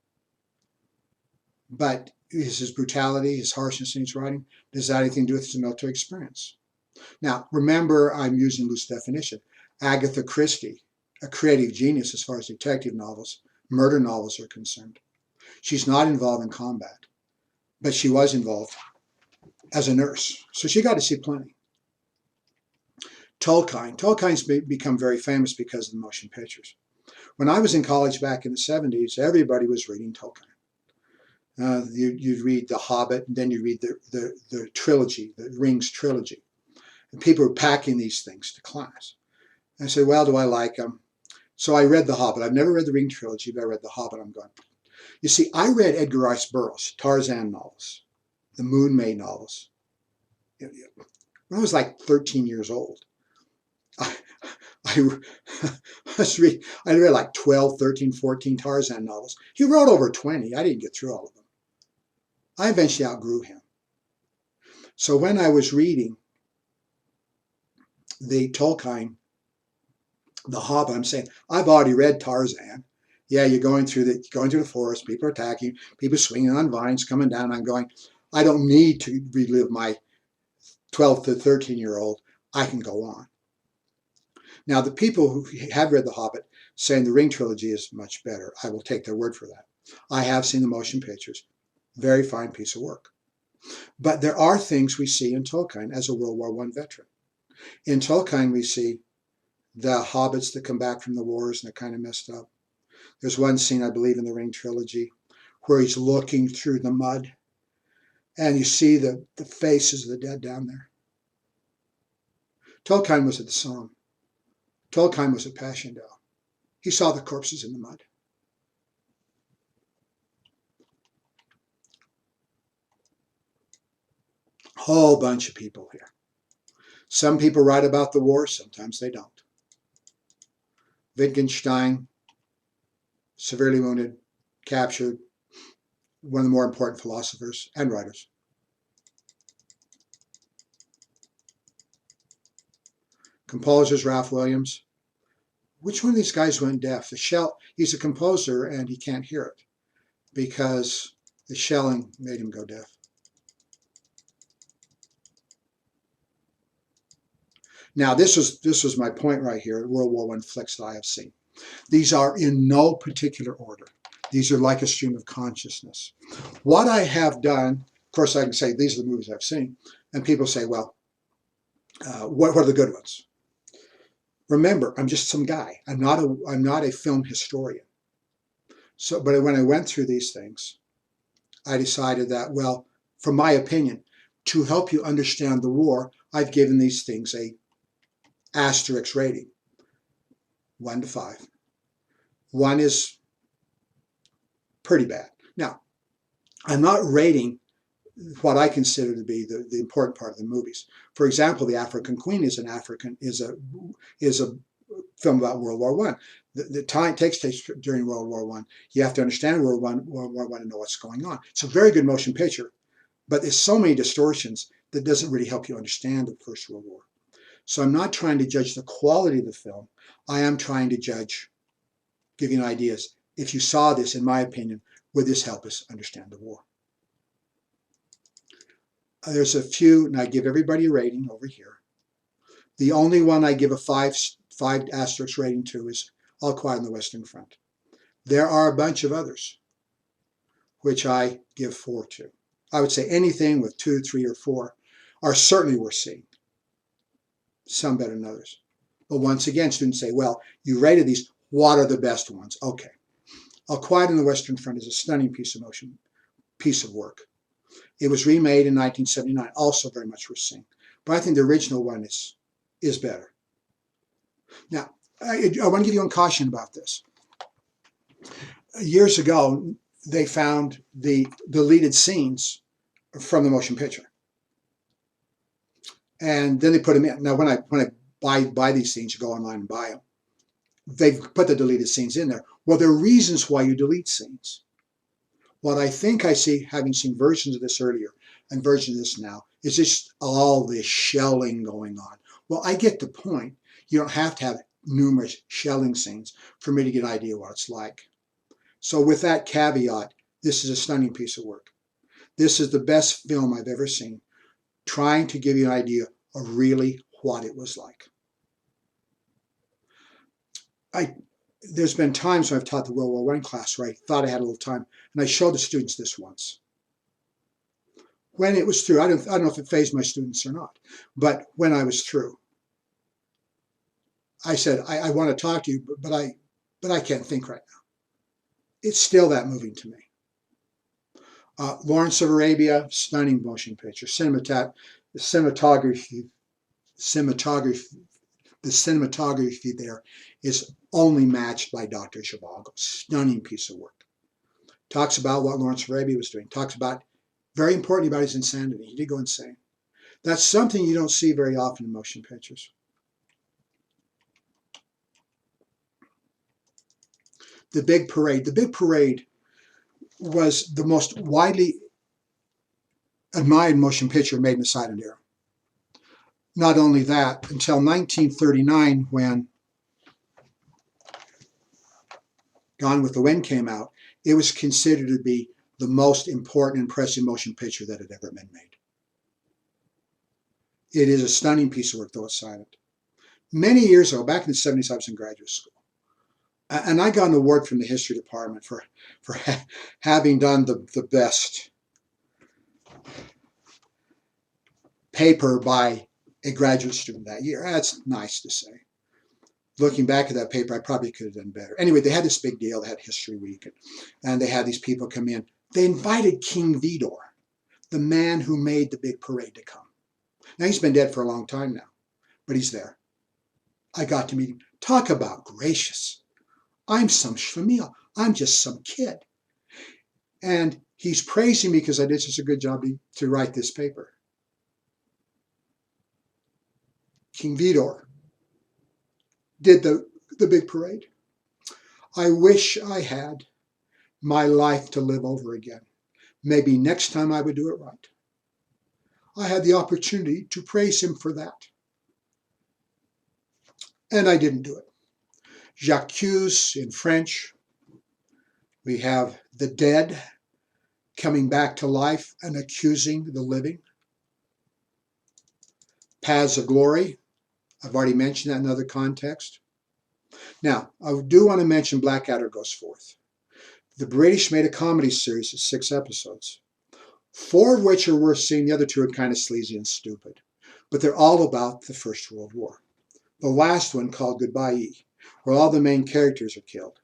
But his brutality, his harshness in his writing, does that have anything to do with his military experience? Now, remember, I'm using loose definition. Agatha Christie, a creative genius as far as detective novels, murder novels are concerned. She's not involved in combat, but she was involved as a nurse. So she got to see plenty. Tolkien's become very famous because of the motion pictures. When I was in college back in the 70s, everybody was reading Tolkien. You'd read The Hobbit, and then you read the trilogy, the Rings trilogy. And people were packing these things to class. And I said, well, do I like them? So I read The Hobbit. I've never read the Ring trilogy, but I read The Hobbit. I'm going, you see, I read Edgar Rice Burroughs, Tarzan novels, the Moon Maid novels. When I was like 13 years old, I read like 12, 13, 14 Tarzan novels. He wrote over 20. I didn't get through all of them. I eventually outgrew him. So when I was reading the Tolkien, The Hobbit, I'm saying, I've already read Tarzan. Yeah, you're going through the forest, people are attacking, people swinging on vines, coming down. I'm going, I don't need to relive my 12 to 13-year-old. I can go on. Now, the people who have read The Hobbit saying the Ring trilogy is much better. I will take their word for that. I have seen the motion pictures. Very fine piece of work. But there are things we see in Tolkien as a World War I veteran. In Tolkien, we see the hobbits that come back from the wars and they're kind of messed up. There's one scene, I believe, in the Ring trilogy where he's looking through the mud and you see the faces of the dead down there. Tolkien was at the Somme. Tolkien was at Passchendaele. He saw the corpses in the mud. Whole bunch of people here. Some people write about the war, sometimes they don't. Wittgenstein, severely wounded, captured, one of the more important philosophers and writers. Composers, Ralph Williams. Which one of these guys went deaf? He's a composer and he can't hear it because the shelling made him go deaf. Now, this was my point right here, World War I flicks that I have seen. These are in no particular order. These are like a stream of consciousness. What I have done, of course, I can say these are the movies I've seen, and people say, well, what are the good ones? Remember, I'm just some guy. I'm not a film historian. So, but when I went through these things, I decided that, well, from my opinion, to help you understand the war, I've given these things a asterisk rating, 1 to 5. 1 is pretty bad. Now, I'm not rating what I consider to be the important part of the movies. For example, The African Queen is a film about World War I. The time takes place during World War I. You have to understand World War I to know what's going on. It's a very good motion picture, but there's so many distortions that doesn't really help you understand the First World War. So I'm not trying to judge the quality of the film. I am trying to give you ideas. If you saw this, in my opinion, would this help us understand the war? There's a few, and I give everybody a rating over here. The only one I give a 5 asterisk rating to is All Quiet on the Western Front. There are a bunch of others, which I give 4 to. I would say anything with 2, 3, or 4 are certainly worth seeing. Some better than others. But once again, students say, well, you rated these, what are the best ones? Okay. All Quiet on the Western Front is a stunning piece of work. It was remade in 1979, also very much worth seeing. But I think the original one is better. Now, I want to give you a caution about this. Years ago, they found the deleted scenes from the motion picture. And then they put them in. Now, when I buy these scenes, you go online and buy them. They've put the deleted scenes in there. Well, there are reasons why you delete scenes. What I think I see, having seen versions of this earlier and versions of this now, is just all this shelling going on. Well, I get the point. You don't have to have numerous shelling scenes for me to get an idea what it's like. So with that caveat, this is a stunning piece of work. This is the best film I've ever seen, trying to give you an idea of really what it was like. There's been times when I've taught the World War I class where I thought I had a little time, and I showed the students this once. When it was through, I don't know if it fazed my students or not, but when I was through, I said, I want to talk to you, but I can't think right now. It's still that moving to me. Lawrence of Arabia, stunning motion picture. The cinematography there is only matched by Dr. Zhivago. Stunning piece of work. Talks about what Lawrence of Arabia was doing. Talks about, very importantly, about his insanity. He did go insane. That's something you don't see very often in motion pictures. The Big Parade. The Big Parade was the most widely admired motion picture made in the silent era. Not only that, until 1939, when Gone with the Wind came out, it was considered to be the most important, impressive motion picture that had ever been made. It is a stunning piece of work, though it's silent. Many years ago, back in the 70s, I was in graduate school. And I got an award from the history department for having done the best paper by a graduate student that year. That's nice to say. Looking back at that paper, I probably could have done better. Anyway, they had this big deal. They had History Week, and they had these people come in. They invited King Vidor, the man who made the Big Parade, to come. Now, he's been dead for a long time now, but he's there. I got to meet him. Talk about gracious. I'm some schlemiel. I'm just some kid. And he's praising me because I did such a good job to write this paper. King Vidor did the big parade. I wish I had my life to live over again. Maybe next time I would do it right. I had the opportunity to praise him for that. And I didn't do it. J'accuse in French. We have the dead coming back to life and accusing the living. Paths of glory. I've already mentioned that in another context. Now, I do want to mention Blackadder Goes Forth. The British made a comedy series of 6 episodes, 4 of which are worth seeing. The other 2 are kind of sleazy and stupid. But they're all about the First World War. The last one, called Goodbye Ye, where all the main characters are killed,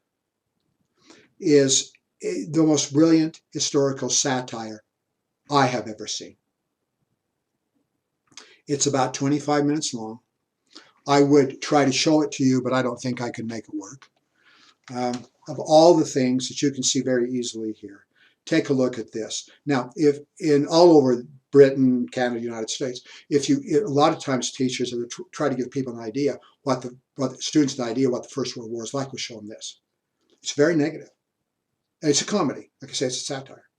is the most brilliant historical satire I have ever seen. It's about 25 minutes long. I would try to show it to you, but I don't think I could make it work. Of all the things that you can see very easily here, take a look at this. Now, if in all over Britain, Canada, United States, a lot of times teachers try to give people an idea what the students an idea what the First World War is like, will show them this. It's very negative. And it's a comedy. Like I say, it's a satire.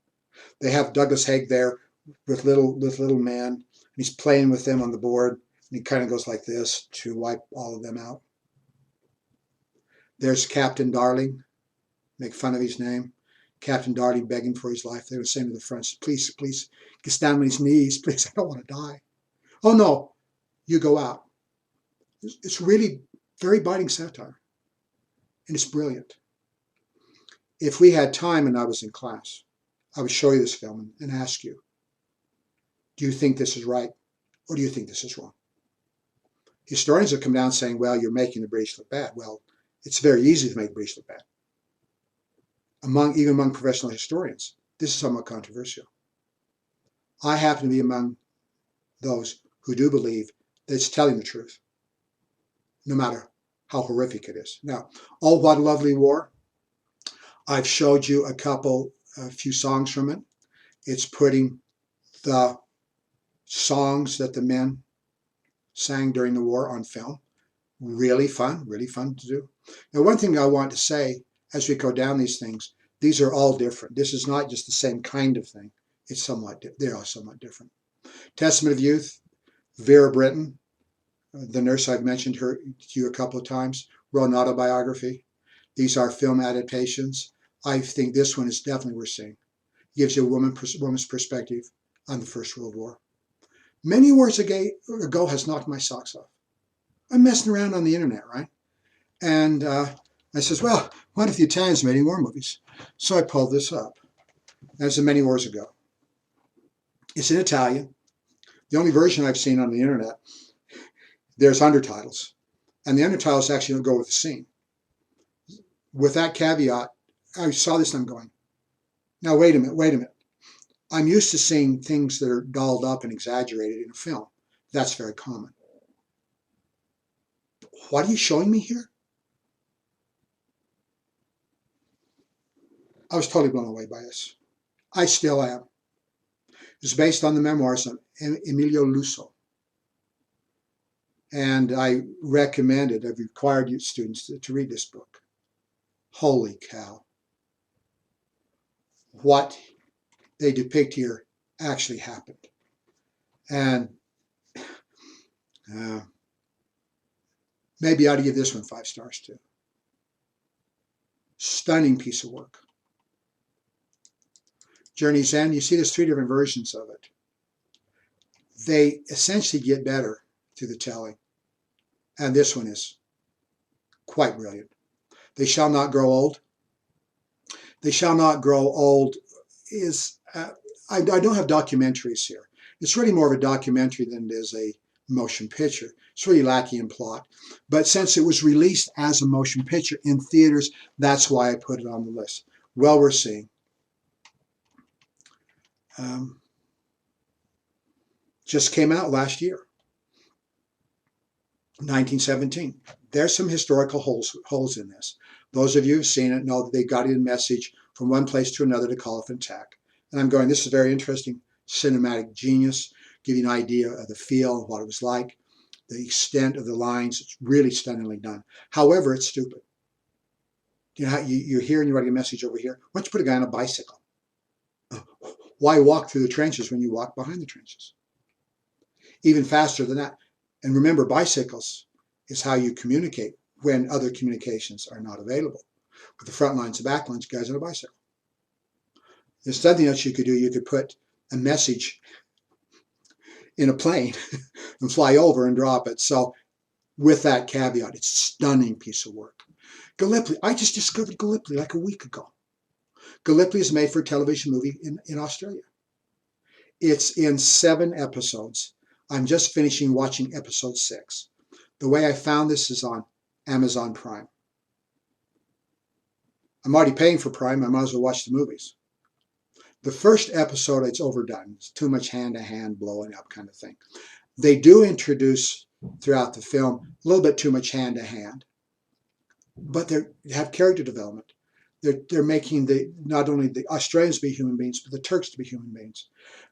They have Douglas Haig there with little man, and he's playing with them on the board, and he kind of goes like this to wipe all of them out. There's Captain Darling, make fun of his name. Captain Darling begging for his life. They were saying to the French, please, gets down on his knees, please, I don't want to die. Oh no, you go out. It's really very biting satire, and it's brilliant. If we had time and I was in class, I would show you this film and ask you, do you think this is right, or do you think this is wrong? Historians have come down saying, well, you're making the British look bad. Well, it's very easy to make the British look bad. Even among professional historians, this is somewhat controversial. I happen to be among those who do believe that it's telling the truth, no matter how horrific it is. Now, Oh, What a Lovely War, I've showed you a few songs from it. It's putting the songs that the men sang during the war on film. Really fun to do. Now, one thing I want to say as we go down these things, these are all different. This is not just the same kind of thing. They are somewhat different. Testament of Youth, Vera Brittain, the nurse I've mentioned her to you a couple of times, wrote an autobiography. These are film adaptations. I think this one is definitely worth seeing. Gives you a woman's perspective on the First World War. Many years ago has knocked my socks off. I'm messing around on the internet, right? And I says, well, what if the Italians made any war movies? So I pulled this up. That was many years ago. It's in Italian. The only version I've seen on the internet, there's undertitles. And the undertitles actually don't go with the scene. With that caveat, I saw this and I'm going, now wait a minute. I'm used to seeing things that are dolled up and exaggerated in a film. That's very common. What are you showing me here? I was totally blown away by this. I still am. It's based on the memoirs of Emilio Lusso. And I recommended, I've required you students to read this book. Holy cow. What they depict here actually happened. And maybe I ought to give this one 5 stars too. Stunning piece of work. Journey's End, you see there's 3 different versions of it. They essentially get better through the telling. And this one is quite brilliant. They Shall Not Grow Old. They Shall Not Grow Old is, I don't have documentaries here. It's really more of a documentary than it is a motion picture. It's really lacking in plot. But since it was released as a motion picture in theaters, that's why I put it on the list. Well worth seeing. Just came out last year, 1917. There's some historical holes in this. Those of you who've seen it know that they got a message from one place to another to call for an attack. And I'm going, this is very interesting, cinematic genius, give you an idea of the feel of what it was like. the extent of the lines. It's really stunningly done. However, it's stupid. You know, you're here and you're writing a message over here. Why don't you put a guy on a bicycle? Why walk through the trenches when you walk behind the trenches? Even faster than that. And remember, bicycles is how you communicate when other communications are not available. With the front lines, the back lines, guys on a bicycle. There's something else you could do. You could put a message in a plane and fly over and drop it. So with that caveat, it's a stunning piece of work. Gallipoli, I just discovered Gallipoli like a week ago. Gallipoli is made for a television movie in Australia. It's in 7 episodes. I'm just finishing watching episode 6. The way I found this is on Amazon Prime. I'm already paying for Prime. I might as well watch the movies. The first episode, it's overdone. It's too much hand-to-hand blowing up kind of thing. They do introduce throughout the film a little bit too much hand-to-hand, but they have character development. They're making not only the Australians be human beings, but the Turks to be human beings.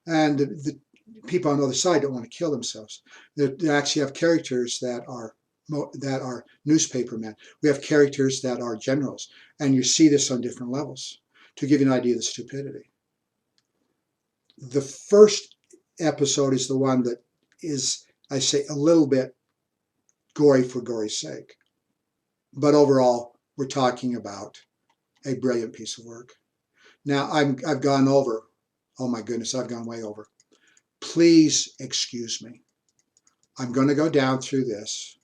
And the people on the other side don't want to kill themselves. They actually have characters that are newspapermen. We have characters that are generals. And you see this on different levels to give you an idea of the stupidity. The first episode is the one that is, I say, a little bit gory for gory's sake. But overall, we're talking about a brilliant piece of work. Now, I've gone over. Oh my goodness, I've gone way over. Please excuse me. I'm going to go down through this.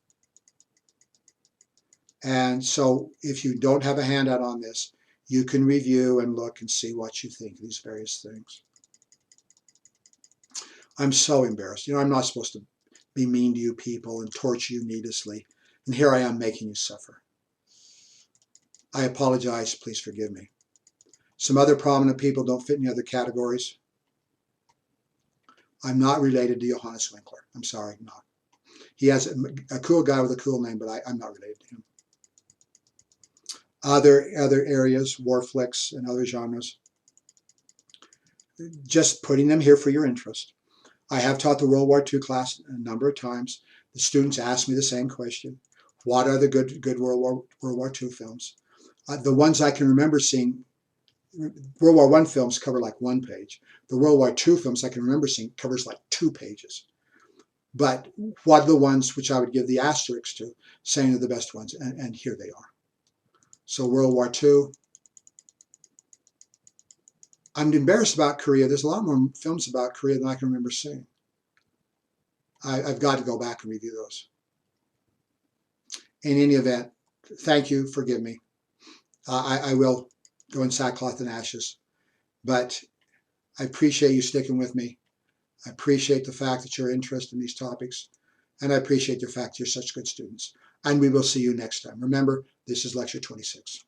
And so if you don't have a handout on this, you can review and look and see what you think of these various things. I'm so embarrassed. You know, I'm not supposed to be mean to you people and torture you needlessly. And here I am making you suffer. I apologize. Please forgive me. Some other prominent people don't fit in the other categories. I'm not related to Johannes Winkler. I'm sorry, I'm not. He has a cool guy with a cool name, but I'm not related to him. Other areas, war flicks and other genres, just putting them here for your interest. I have taught the World War II class a number of times. The students ask me the same question. What are the good World War II films? The ones I can remember seeing, World War I films cover like 1 page. The World War II films I can remember seeing covers like 2 pages. But what are the ones which I would give the asterisk to, saying they're the best ones? And here they are. So World War II. I'm embarrassed about Korea. There's a lot more films about Korea than I can remember seeing. I've got to go back and review those. In any event, thank you. Forgive me. I will go in sackcloth and ashes. But I appreciate you sticking with me. I appreciate the fact that you're interested in these topics. And I appreciate the fact you're such good students. And we will see you next time. Remember, this is Lecture 26.